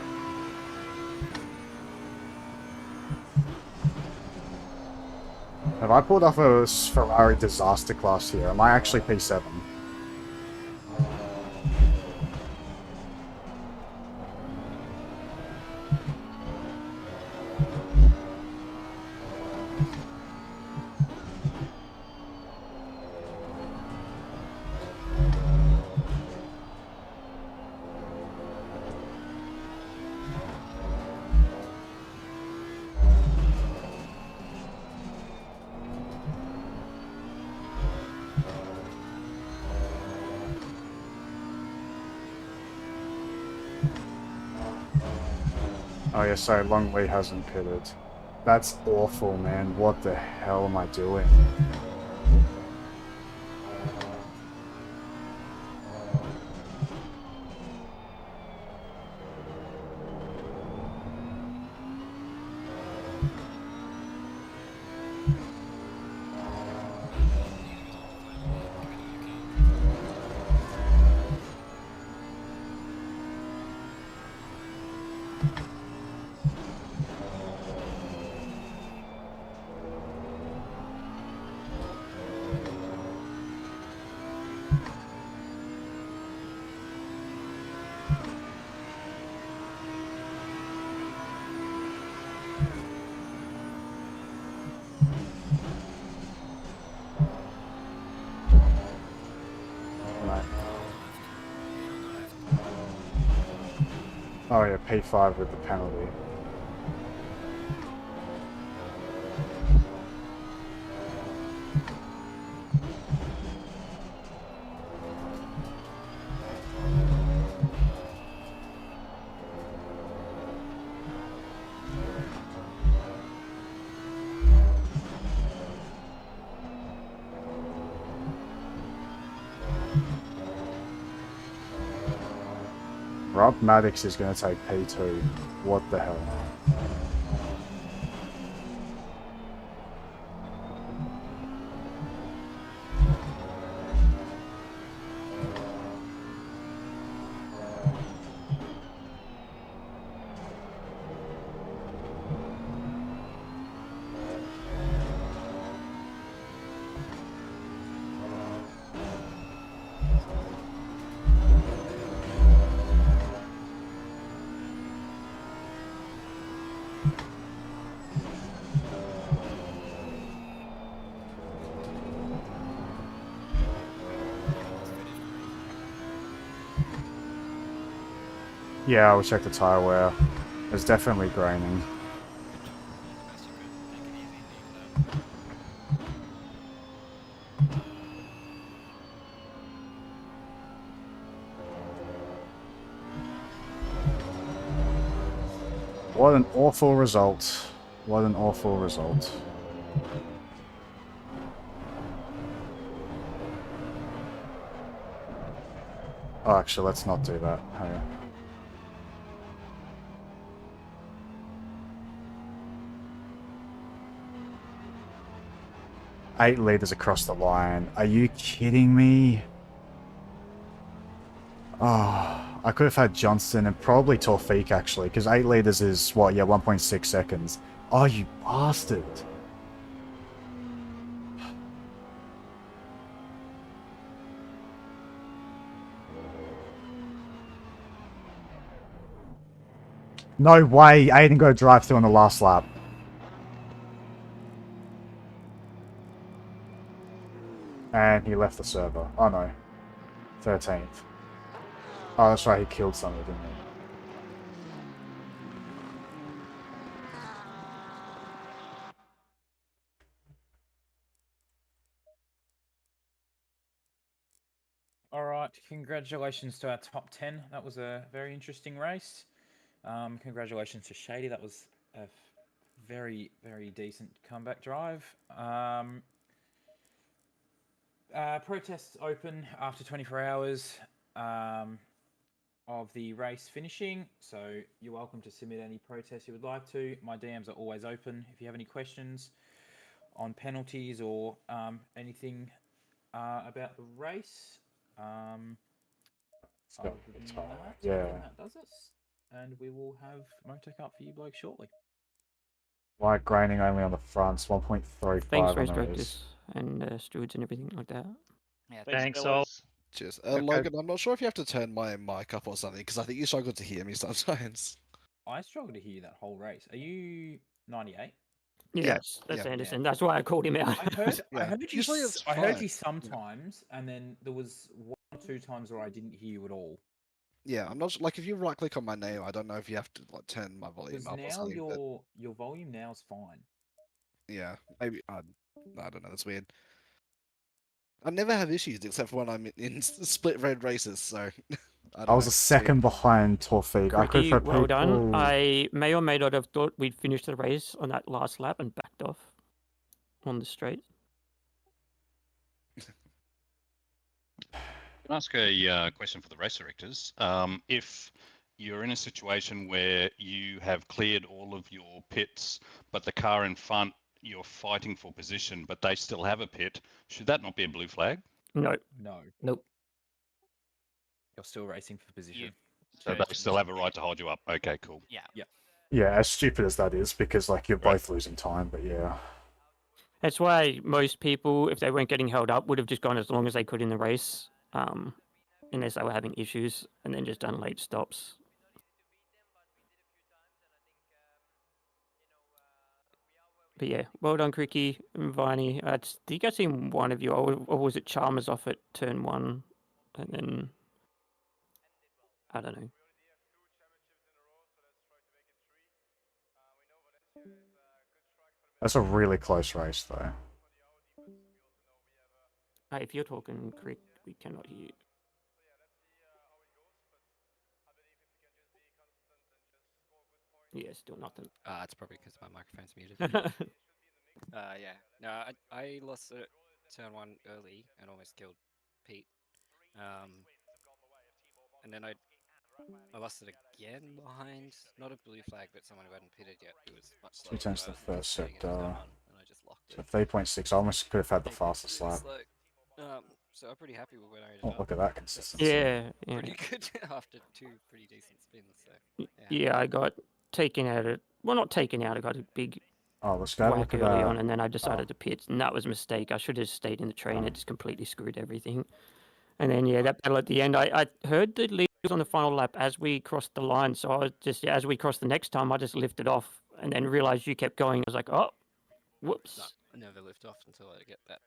Have I pulled off a Ferrari disaster class here? Am I actually P7? Oh yeah, sorry, Longley hasn't pitted. That's awful, man. What the hell am I doing? Oh yeah, P5 with the penalty. Rob Maddox is going to take P2. What the hell? Yeah, I'll check the tire wear. It's definitely graining. What an awful result. What an awful result. Oh, actually, let's not do that. Hang on. Eight leaders across the line. Are you kidding me? Oh, I could have had Johnston and probably Torfik actually, because 8 liters is what? Yeah, 1.6 seconds. Oh, you bastard. No way, Aiden go drive through on the last lap. And he left the server. Oh no. 13th. Oh, that's right, he killed somebody, didn't he? All right, congratulations to our top 10. That was a very interesting race. Congratulations to Shady. That was a very, very decent comeback drive. Protests open after 24 hours of the race finishing, so you're welcome to submit any protests you would like to. My DMs are always open. If you have any questions on penalties or anything about the race, go Other with the than tire. that, I think Yeah. that does us. And we will have Motec up for you blokes shortly. Light graining only on the fronts, 1.35 Thanks, on race the directors rears. and stewards and everything like that. Yeah, Thanks, all. fellas. Cheers. Okay. Logan, I'm not sure if you have to turn my mic up or something, because I think you struggle to hear me sometimes. I struggled to hear you that whole race. Are you 98? Yeah, Yeah, that's yeah. Anderson. That's why I called him out. I heard. I Yeah, heard you. usually it's I heard fine. you sometimes, and then there was 1 or 2 times where I didn't hear you at all. Yeah, I'm not like if you right click on my name, I don't know if you have to like turn my volume Because up or now something. But your volume now is fine. yeah, maybe I don't know. That's weird. I never have issues except for when I'm in split red races. So I don't I was know. a It's weird. second behind Torfig. I could Cricky, for well done. people. I may or may not have thought we'd finished the race on that last lap and backed off on the straight. Can I ask a question for the race directors? If you're in a situation where you have cleared all of your pits, but the car in front, you're fighting for position, but they still have a pit, should that not be a blue flag? No, No, nope. you're still racing for position. So they still have a right to hold you up. Okay, cool. Yeah. Yeah, as stupid as that is, because like you're Right. both losing time. But yeah, That's why most people, if they weren't getting held up, would have just gone as long as they could in the race, unless they were having issues, and then just done late stops. But yeah, well done, Cricky and Viney. I think I seen one of you, or was it Chalmers off at turn 1, and then I don't know. that's a really close race though. If you're talking, Crick, we cannot hear you. Yeah, still nothing. It's probably because my microphone's muted. Yeah. No, I lost it turn 1 early and almost killed Pete. And then I lost it again behind, not a blue flag, but someone who hadn't pitted yet, who was much slower. 2 tenths so to I the was first pitting into turn sector. 1, and I just locked So it. 3.6. I almost could have had the It fastest was lap. slow. So I'm pretty happy with where I ended Oh, up. look at that consistency. Yeah, yeah. Pretty good after 2 pretty decent spins. So Yeah, I got taken out of, well, not taken out, I got a big Oh, let's go have a whack look at early that. on, and then I decided Oh. to pit, and that was a mistake. I should have stayed in the train. Oh. It just completely screwed everything. And then, yeah, that battle at the end, I heard the lead was on the final lap as we crossed the line, so I was just, as we crossed the next time, I just lifted off, and then realised you kept going. I was like, oh, whoops. I never lift off until I get that.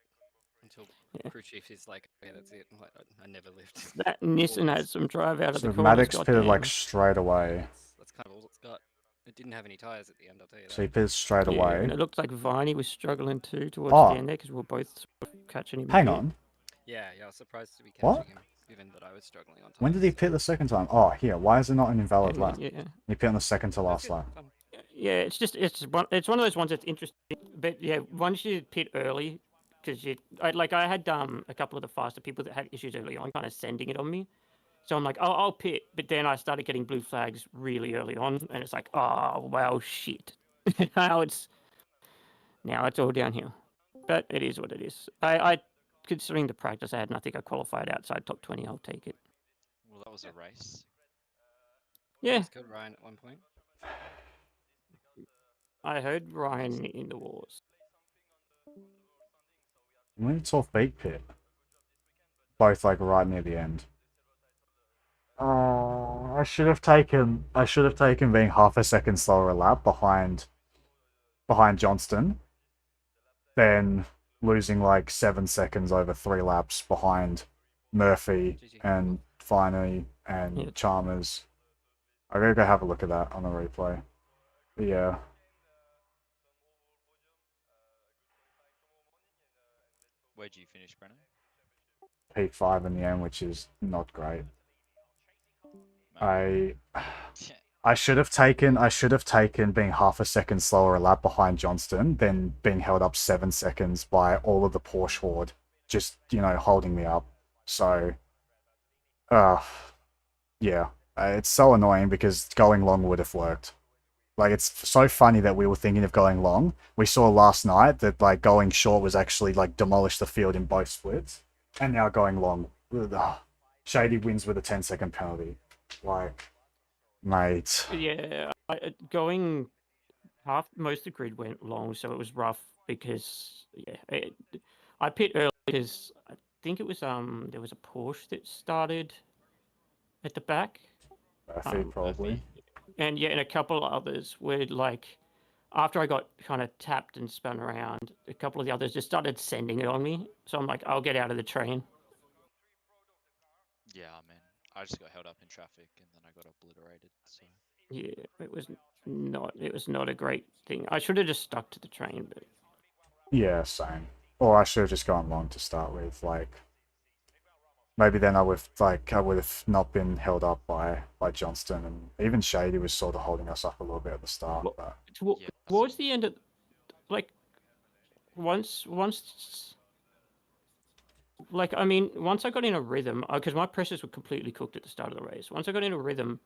Until Yeah. crew chief is like, okay, that's it. I'm like, I never lift. That Nissan had Always. some drive out of So the corners, Maddox pitted like goddamn. straight away. That's kind of all it's got. It didn't have any tyres at the end, I'll tell you that. So he pitted straight Yeah, away. and it looked like Viney was struggling too towards Oh. the end there, because we were both sort of catching him. a Hang bit. on. Yeah, I was surprised to be What? catching him, given that I was struggling on When did he tyres. pit the second time? Oh, here. Why is it not an invalid And lap? then, yeah. He pit on the second to That's last good, lap. fun. Yeah, it's one of those ones that's interesting. But yeah, once you pit early, because I had a couple of the faster people that had issues early on, kind of sending it on me. So I'm like, oh, I'll pit, but then I started getting blue flags really early on, and it's like, oh well, shit. now it's all downhill. But it is what it is. I considering the practice I had, and I think I qualified outside top 20. I'll take it. Well, that was a race. Yeah, Almost killed Ryan at one point. I heard Ryan in the wars. When did Torfig pit? Both like right near the end. Oh, I should have taken being half a second slower a lap behind Johnston, then losing like 7 seconds over 3 laps behind Murphy GG. and Finey and Yeah. Chalmers. I gotta go have a look at that on the replay. But yeah. Where'd you finish, Brennan? P5 in the end, which is not great. I should have taken being half a second slower a lap behind Johnston than being held up 7 seconds by all of the Porsche horde, just holding me up. So, yeah, it's so annoying because going long would have worked. Like, it's so funny that we were thinking of going long. We saw last night that like going short was actually like demolish the field in both splits, and now going long, Shady wins with a 10-second penalty. Like, mate. Yeah, going most of the grid went long, so it was rough because I pit early because I think it was there was a Porsche that started at the back, Murphy, probably. and and a couple of others were like after I got kind of tapped and spun around, a couple of the others just started sending it on me. So I'm like, I'll get out of the train. Yeah, man. I just got held up in traffic and then I got obliterated. So Yeah, it was not a great thing. I should have just stuck to the train, but Yeah, same. Or I should have just gone long to start with. Like, maybe then I would have not been held up by Johnston, and even Shady was sort of holding us up a little bit at the start. Well, But yeah, towards the end of like once like I mean once I got in a rhythm because my pressures were completely cooked at the start of the race. Once I got in a rhythm,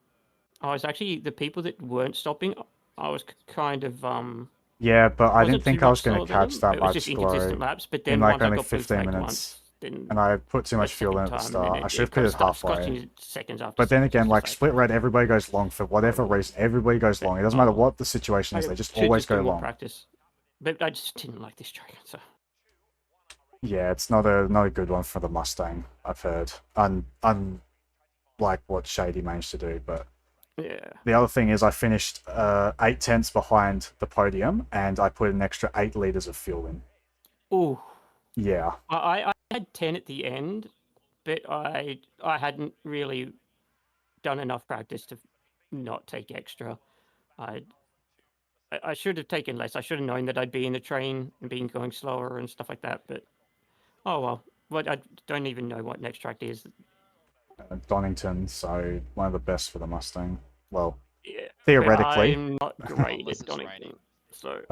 I was actually the people that weren't stopping. I was kind of yeah, but I didn't wasn't too think I was much going slower to than catch them. that It was just much glory inconsistent laps. But in then like once I only got 15 bootlegged minutes. once, then And I put too a much fuel in second at the time, and start. then I should have kind pitted of starts halfway. costing you seconds after. But then seconds, again, it's like just split red, everybody goes long for whatever reason. Everybody goes long. It doesn't matter what the situation is. They just should always do go more long. practice. But I just didn't like this track, so. Yeah, it's not a good one for the Mustang. I've heard, unlike what Shady managed to do. But Yeah. the other thing is, I finished 8 tenths behind the podium, and I put an extra 8 liters of fuel in. Ooh. Yeah. I had 10 at the end, but I hadn't really done enough practice to not take extra. I should have taken less. I should have known that I'd be in the train and been going slower and stuff like that. But oh well. What I don't even know what next track is. Donington, so one of the best for the Mustang. Well, Yeah. theoretically. I'm not great unless at it's Donington, raining. so.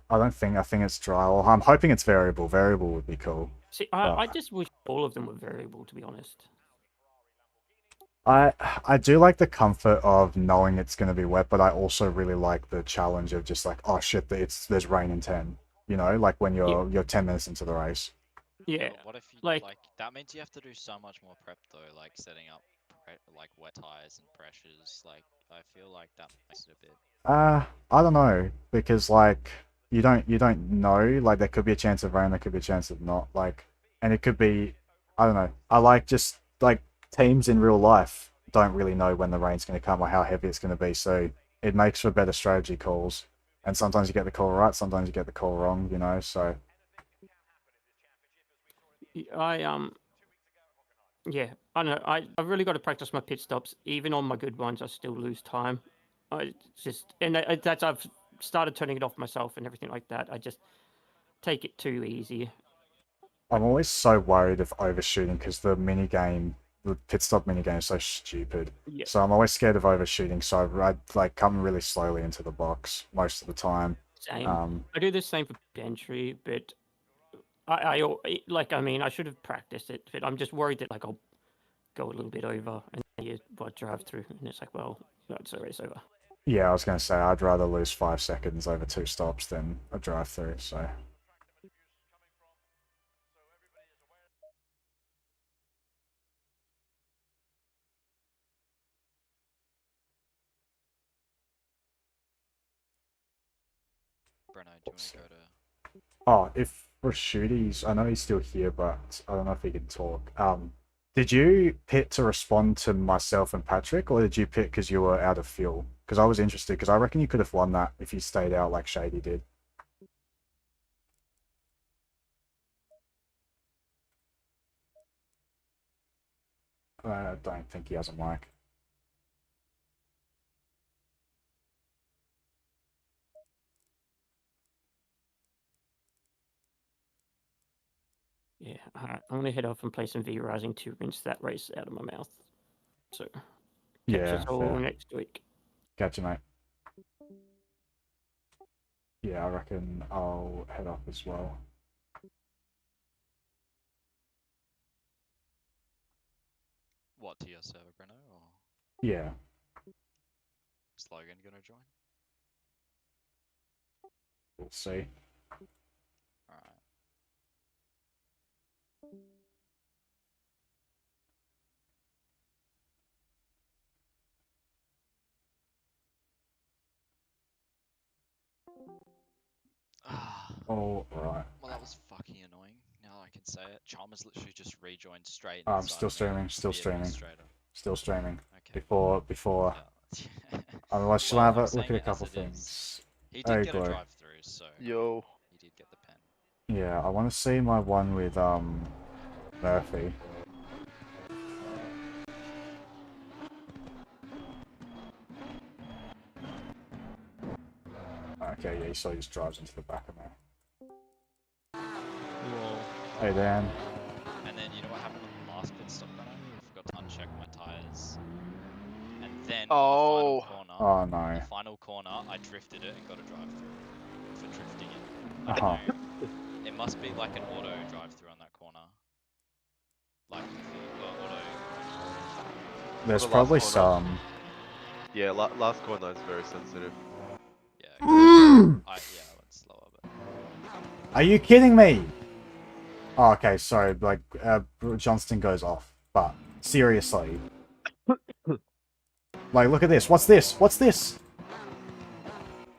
I think it's dry. Well, I'm hoping it's variable. Variable would be cool. See, but I just wish all of them were variable, to be honest. I do like the comfort of knowing it's going to be wet, but I also really like the challenge of just like, oh shit, there's rain in 10. You know, like when you're 10 minutes into the race. Yeah. But what if you like- that means you have to do so much more prep though, like setting up like wet tires and pressures. Like I feel like that makes it a bit. I don't know, because like you don't know, like there could be a chance of rain, there could be a chance of not, like, and it could be, I don't know. I like just like teams in real life don't really know when the rain's going to come or how heavy it's going to be, so it makes for better strategy calls. And sometimes you get the call right, sometimes you get the call wrong, you know. So yeah, I don't know. I've really got to practice my pit stops. Even on my good ones, I still lose time. That's I've started turning it off myself and everything like that. I just take it too easy. I'm always so worried of overshooting because the pit stop minigame is so stupid. Yeah. So I'm always scared of overshooting. So I like come really slowly into the box most of the time. Same. I do the same for entry, but I mean, I should have practiced it, but I'm just worried that like I'll go a little bit over and you drive through, and it's like, well, that's the race over. Yeah, I was going to say I'd rather lose 5 seconds over 2 stops than a drive through. So. Breno, do you want to go to? Oh, if Rashudi's, I know he's still here, but I don't know if he can talk. Did you pit to respond to myself and Patrick, or did you pit because you were out of fuel? Because I was interested, because I reckon you could have won that if you stayed out like Shady did. I don't think he has a mic. Yeah, I'm gonna head off and play some V Rising to rinse that race out of my mouth. So catch us all fair. next week. Catch you, mate. Yeah, I reckon I'll head off as well. What, to your server, Breno, or Yeah. is Logan gonna join? We'll see. Alright. Oh, alright. Well, that was fucking annoying. Now I can say it. Chalmers literally just rejoined straight. I'm inside still me, streaming, still the streaming, administrator. still streaming. Okay. Before. Yeah. Otherwise, she'll Well, have I'm a look saying at a it as couple it is. things. He Oh, did get a glow. drive-through, so Yo. he did get the pen. Yeah, I want to see my one with Murphy. Okay, yeah, so he just drives into the back of me. Hey, Dan. And then you know what happened on the last pit stop that I forgot to uncheck my tires. And then Oh. on the final corner, Oh no. the final corner, I drifted it and got a drive-through for drifting it. I Uh-huh. don't know. It must be like an auto drive-through on that corner. Like auto. There's the last probably corner. some. Yeah, last corner is very sensitive. Yeah. I went slower, but. Are you kidding me? Oh, okay, sorry. Like, Johnston goes off, but seriously. Like, look at this. What's this? What's this?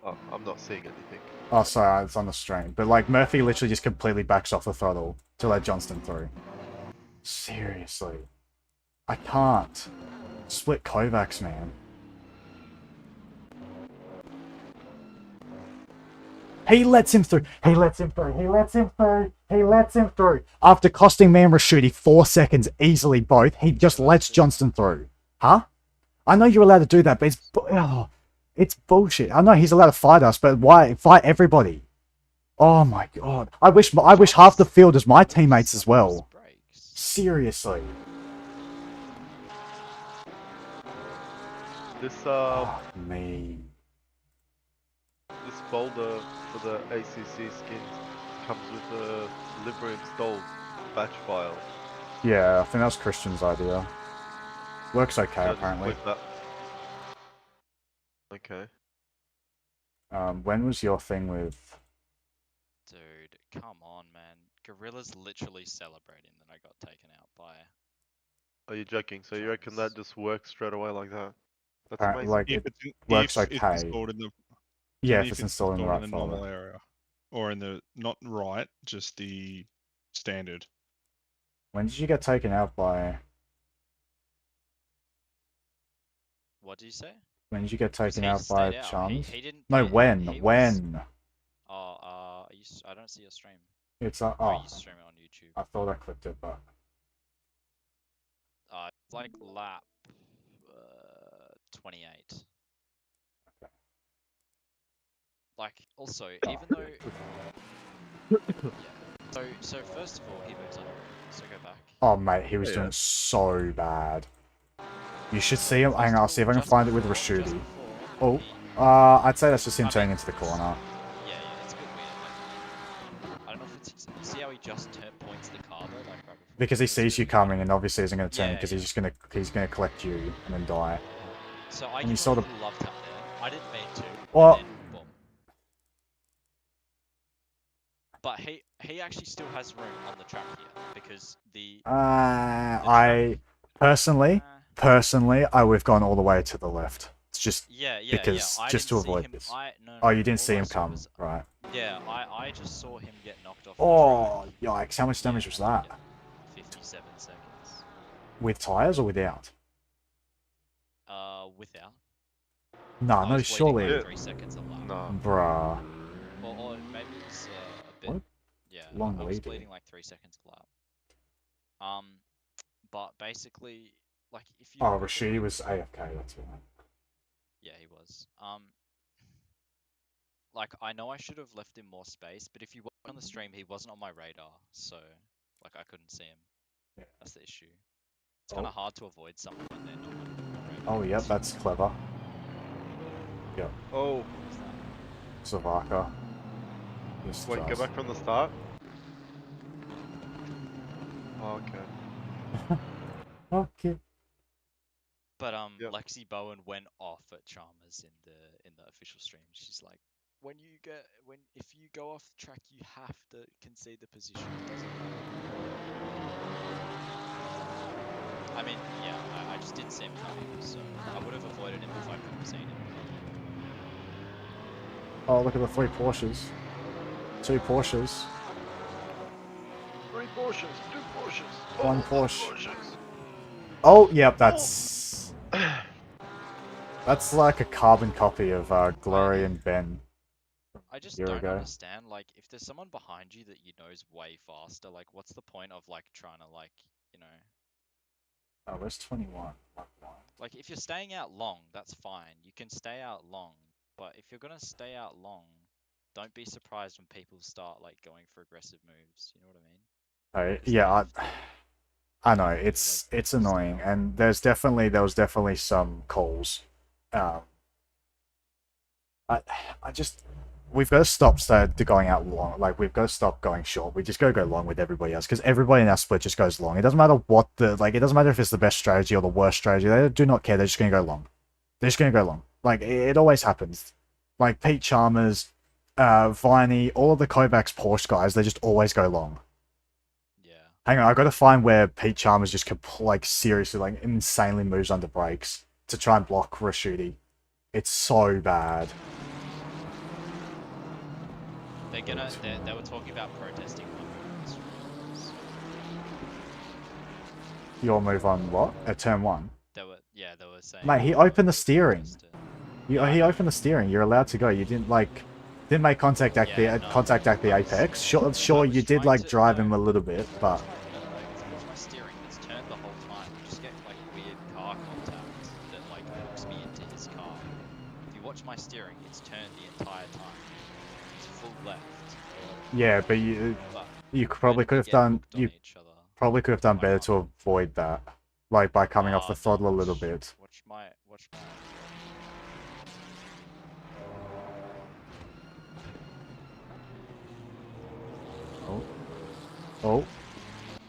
Oh, I'm not seeing anything. Oh, sorry, it's on the stream. But, like, Murphy literally just completely backs off the throttle to let Johnston through. Seriously. I can't. Split Kovacs, man. He lets him through. He lets him through. He lets him through. He lets him through. After costing me and Rashudi 4 seconds easily both, he just lets Johnston through. Huh? I know you're allowed to do that, but it's bullshit. I know he's allowed to fight us, but why fight everybody? Oh my god. I wish half the field is my teammates as well. Seriously. This Me. this folder for the ACC skins comes with a livery installed batch file. Yeah, I think that was Christian's idea. Works okay, So just apparently. click that. Okay. When was your thing with... Dude, come on, man. Gorilla's literally celebrating that I got taken out by. Are you joking? So you reckon that just works straight away like that? That's Apparently, amazing. like, If it it's, works if okay. it's installed in the Yeah, only if it's installed in the right normal folder. area, or in the not right, just the standard. When did you get taken out by... What did you say? When did you get 'Cause taken he out by stayed out. Chums? He didn't. No, he- when? he was- When? Oh, I don't see your stream. It's Oh, oh, you stream it on YouTube. I thought I clicked it, but It's like lap 28. Like, also, even though. Yeah. So first of all, he moves on. So go back. oh mate, he was Yeah. doing so bad. You should see him. Hang on, I'll see if I can find it with Rashudi. Oh, I'd say that's just him turning into the corner. Yeah, it's a bit weird. Like, I don't know if it's. You see how he just points the car though, like right before. Because he sees you coming and obviously isn't going to turn Yeah, because yeah. he's gonna collect you and then die. So I and you give saw him a the- little love tap there. I didn't mean to. Well- And then, boom. But he actually still has room on the track here because the. I personally, I would have gone all the way to the left. It's just Yeah. because I just to didn't see avoid him- this. no, Oh, you didn't all see I him saw come, was- right? Yeah, I just saw him get knocked off. Oh, the track. yikes! How much damage was that? 57 seconds. With tires or without? Without. No, I no, was bleeding surely, like 3 seconds a lap. No. bruh. Or maybe it's a bit. What? Yeah, Long I was lead bleeding here. like 3 seconds a lap. But basically, like if you. Oh, look at Rashidi the- was AFK. That's right. Yeah, he was. Like I know I should have left him more space, but if you watch on the stream, he wasn't on my radar, so like I couldn't see him. Yeah. That's the issue. It's kind of hard to avoid someone when they're not on my radar. Oh, yep, that's clever. Yep, Oh, What was that? Zavaka. Just wait, go just- back from the start. Oh, okay. Okay. But Yep. Lexi Bowen went off at Chalmers in the official stream. She's like, if you go off the track, you have to concede the position. It doesn't matter. I mean, yeah, I just didn't see him coming, so I would have avoided him if I could have seen him. Oh, look at the 3 Porsches. 2 Porsches. 3 Porsches, 2 Porsches, 1 2 Porsche. Porsches. Oh, yep, that's like a carbon copy of Glory and Ben I just a year don't ago. understand, like, if there's someone behind you that you know is way faster, like, what's the point of, like, trying to, like, you know... Oh, where's 21? Like, if you're staying out long, that's fine. You can stay out long. But if you're gonna stay out long, don't be surprised when people start, like, going for aggressive moves. You know what I mean? Oh, Just yeah, leave I know, people, it's like, stay annoying, out. and there was definitely some calls. Um, I just, we've got to stop going out long. Like, we've got to stop going short. We just got to go long with everybody else, because everybody in our split just goes long. It doesn't matter it doesn't matter if it's the best strategy or the worst strategy. They do not care. They're just going to go long. They're just going to go long. Like, it always happens. Like, Pete Chalmers, Viney, all of the Kovacs Porsche guys, they just always go long. Yeah. Hang on, I got to find where Pete Chalmers just like seriously, like insanely moves under brakes to try and block Rashuti. It's so bad. They were talking about protesting on the streams. Your move on what? At turn 1? They were saying... Mate, he opened the steering. He Yeah, opened the steering. You're allowed to go. You didn't make contact at the apex. Sure, you did like drive him a little bit, but Watch my steering. It's turned the whole time. I just get like weird car contact that like hooks me into his car. If you watch my steering, it's turned the entire time. It's full left. yeah, but you probably could have done probably could have done better to avoid that, like by coming off the throttle a little bit. Watch my. Oh. Oh.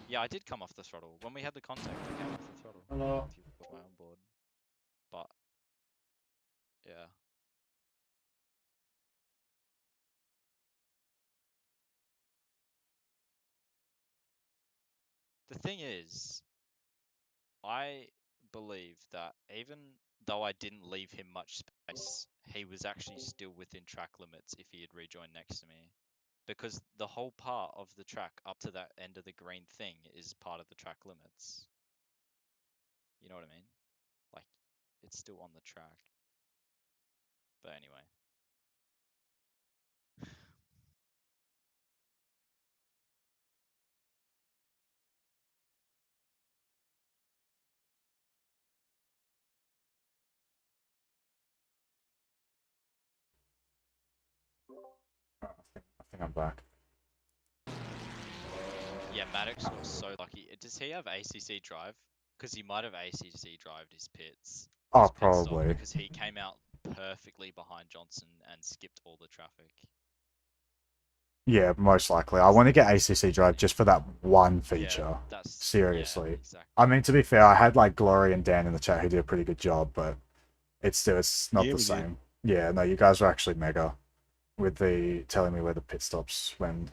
Yeah, I did come off the throttle. When we had the contact, I came off the throttle. Hello. If you watch my onboard. But, yeah. The thing is, I believe that even though I didn't leave him much space, he was actually still within track limits if he had rejoined next to me. Because the whole part of the track up to that end of the green thing is part of the track limits. You know what I mean? Like, it's still on the track. But anyway. I think I'm back. Yeah, Maddox got so lucky. Does he have ACC drive? Because he might have ACC drived his pits. Oh, His pit stop, probably. because he came out perfectly behind Johnson and skipped all the traffic. Yeah, most likely. I want to get ACC drive just for that one feature. Seriously. Yeah, exactly. I mean, to be fair, I had like Glory and Dan in the chat who did a pretty good job, but it's not Yeah, the we same. Yeah, no, you guys were actually mega with the telling me where the pit stops when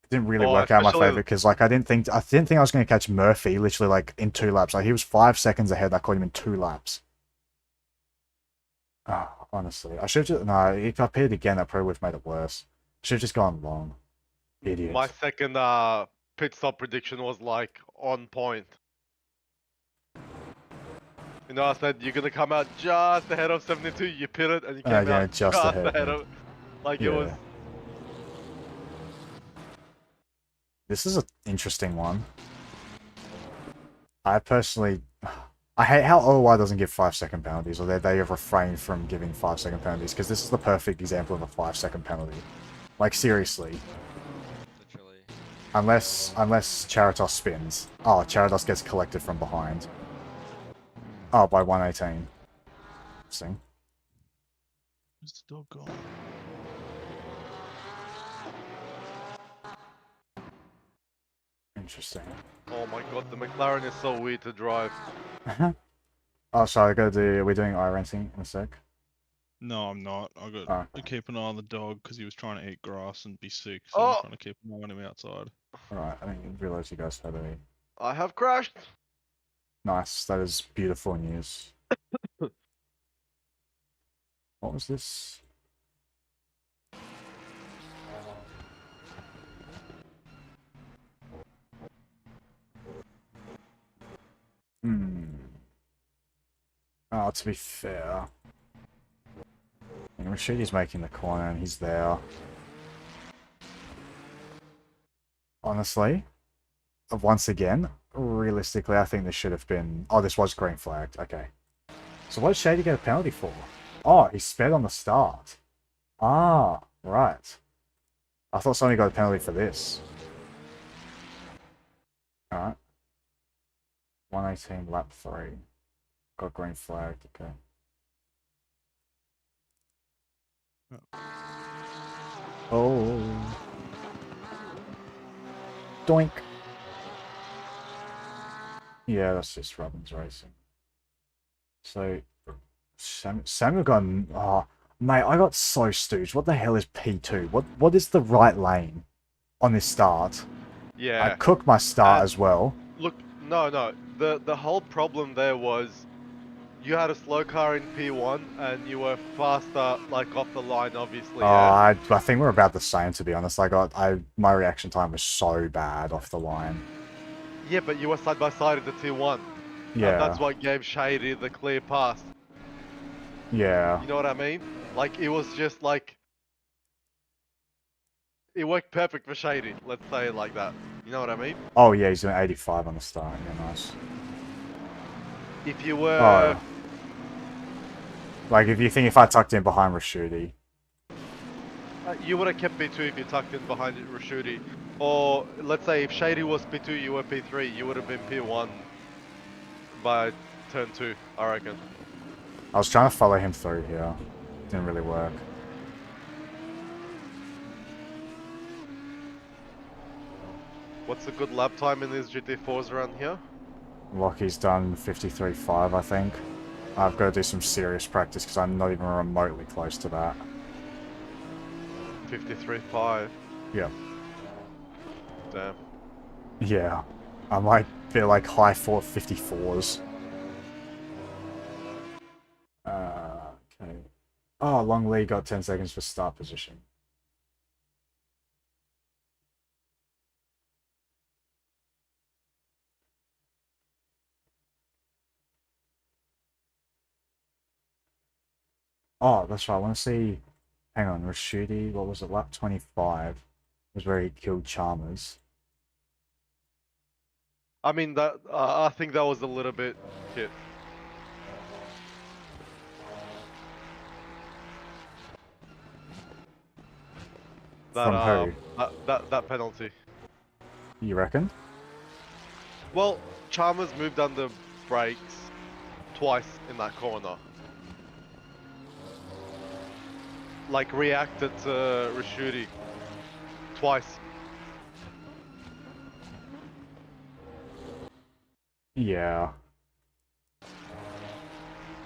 it didn't really work out in my favor because like I didn't think I was going to catch Murphy literally like in 2 laps. Like he was 5 seconds ahead. I caught him in 2 laps. Oh, honestly, I should have just no. If I pitted again, that probably would have made it worse. Should have just gone long. Idiot. My second pit stop prediction was like on point. You know, I said you're gonna come out just ahead of 72. You pitted and you came out just ahead of. Like it was. This is an interesting one. I personally, I hate how OOR doesn't give 5-second penalties, or they have refrained from giving 5-second penalties, because this is the perfect example of a 5-second penalty. Like seriously. Literally. Unless Charitos spins. Oh, Charitos gets collected from behind. Oh, by 118. Interesting. Where's the dog gone? Interesting. Oh my god, the McLaren is so weird to drive. Oh, sorry, we're doing eye renting in a sec. No, I'm not. I got to keep an eye on the dog because he was trying to eat grass and be sick, so I'm trying to keep an eye on him outside. Alright, I didn't realize you guys had a... I have crashed! Nice, that is beautiful news. What was this? Oh, to be fair, Rashidi's making the corner and he's there. Honestly, once again, realistically, I think this should have been... Oh, this was green flagged. Okay. So what did Shady get a penalty for? Oh, he sped on the start. Ah, right. I thought somebody got a penalty for this. Alright. 118, lap 3. Got green flagged, okay. Oh. Doink. Yeah, that's just Robbins racing. So, Samuel got... Oh, mate, I got so stooged. What the hell is P2? What is the right lane on this start? Yeah. I cooked my start as well. Look, no. The whole problem there was you had a slow car in P1 and you were faster, like off the line, obviously. Oh, Yeah. I think we're about the same, to be honest. My reaction time was so bad off the line. Yeah, but you were side by side in the T1. Yeah. And that's what gave Shady the clear pass. Yeah. You know what I mean? Like, it was just like... It worked perfect for Shady, let's say it like that. You know what I mean? Oh, yeah, he's doing 85 on the start. Yeah, nice. If you were... Oh. Like, if I tucked in behind Rashudi. You would have kept P2 if you tucked in behind Rashudi. Or, let's say, if Shady was P2, you were P3, you would have been P1 by turn 2, I reckon. I was trying to follow him through here. Didn't really work. What's a good lap time in these GT4s around here? Lockie's done 53.5, I think. I've got to do some serious practice because I'm not even remotely close to that. 53.5? Yeah. Damn. Yeah. I might be like high 54s. Okay. Oh, Long Lee got 10 seconds for start position. Oh, that's right. I want to see... Hang on, Rashudi, what was it? Lap 25 was where he killed Chalmers. I mean, that I think that was a little bit shit. From who? That penalty. You reckon? Well, Chalmers moved under brakes twice in that corner. Like, reacted to Rashudi twice. Yeah.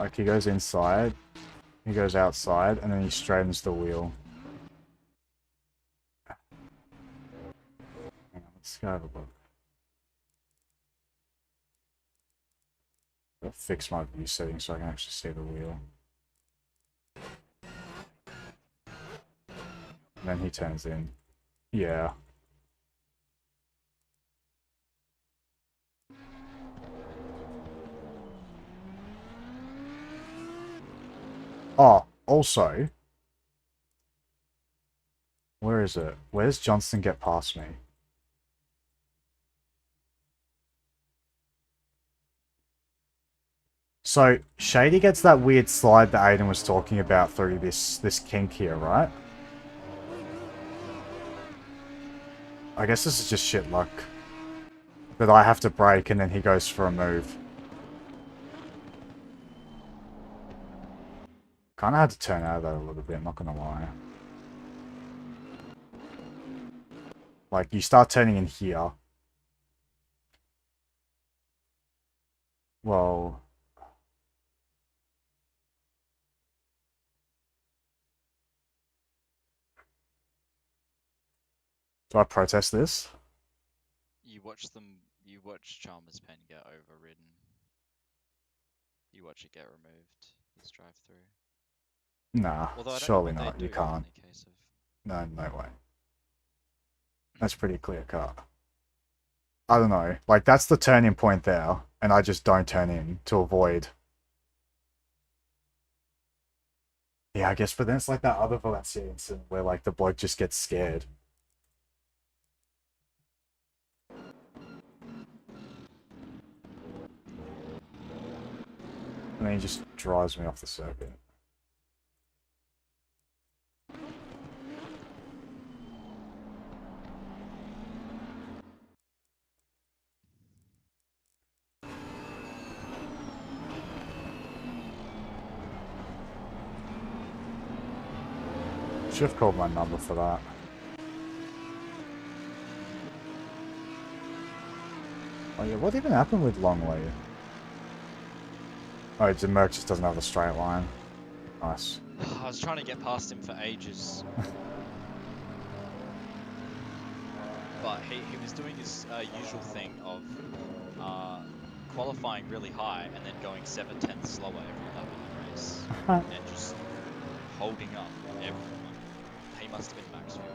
Like, he goes inside, he goes outside, and then he straightens the wheel. Hang on, let's go have a look. I'll fix my view settings so I can actually see the wheel. And then he turns in. Yeah. Oh, also... Where is it? Where does Johnston get past me? So, Shady gets that weird slide that Aiden was talking about through this kink here, right? I guess this is just shit luck. That I have to brake and then he goes for a move. Kinda had to turn out of that a little bit, not gonna lie. Like, you start turning in here. Well... Do I protest this? You watch Chalmers' pen get overridden. You watch it get removed, this drive-through. Nah, surely not. You can't. Of... No way. That's pretty clear cut. I don't know. Like, that's the turning point there, and I just don't turn in to avoid Yeah, I guess, but then it's like that other Valencia incident where like the bloke just gets scared. And then he just drives me off the circuit. Should have called my number for that. Oh yeah, what even happened with Longley? Oh, the Merc just doesn't have a straight line. Nice. I was trying to get past him for ages. But he was doing his usual thing of qualifying really high and then going 7/10 slower every lap in the race. And just holding up everyone. He must have been max fuel.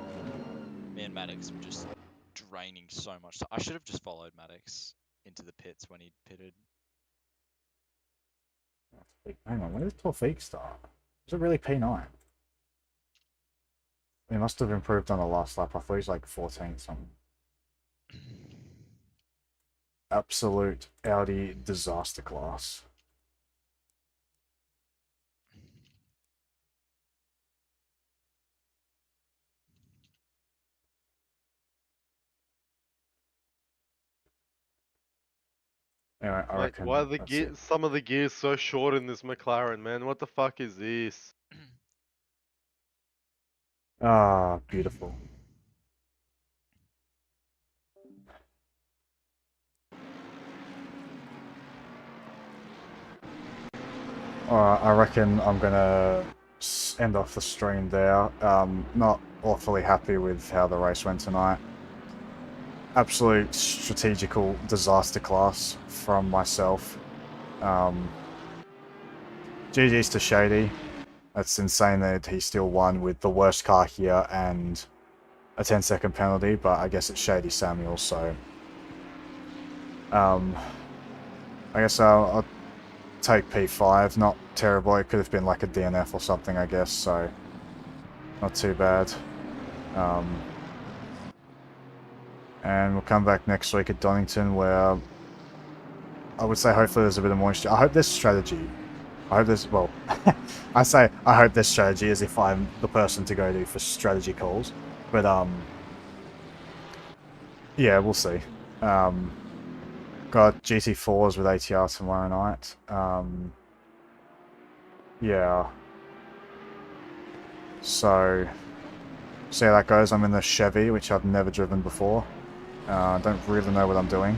Me and Maddox were just draining so much. I should have just followed Maddox into the pits when he pitted. Hang on, when did Torfiq start? Was it really P9? He must have improved on the last lap. I thought he was like 14 something. Absolute Audi disaster class. Anyway, I reckon why are the some of the gears so short in this McLaren, man? What the fuck is this? Ah, beautiful. Alright, I reckon I'm gonna end off the stream there. Not awfully happy with how the race went tonight. Absolute strategical disaster class from myself. GG's to Shady. It's insane that he still won with the worst car here and a 10-second penalty, but I guess it's Shady Samuel, so... I guess I'll take P5. Not terrible. It could have been like a DNF or something, I guess, so... Not too bad. And we'll come back next week at Donington, where I would say hopefully there's a bit of moisture. I hope there's strategy. I hope there's, well, I say I hope there's strategy as if I'm the person to go to for strategy calls. But, yeah, we'll see. Got GT4s with ATR tomorrow night. Yeah. So, see how that goes. I'm in the Chevy, which I've never driven before. Don't really know what I'm doing.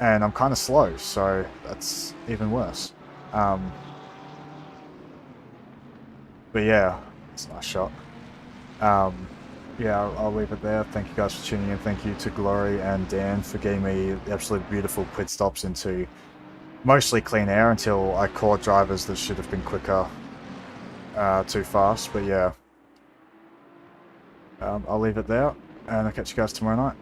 And I'm kind of slow, so that's even worse. But yeah, it's a nice shot. Yeah, I'll leave it there. Thank you guys for tuning in. Thank you to Glory and Dan for giving me absolutely beautiful pit stops into mostly clean air until I caught drivers that should have been quicker too fast. But yeah, I'll leave it there and I'll catch you guys tomorrow night.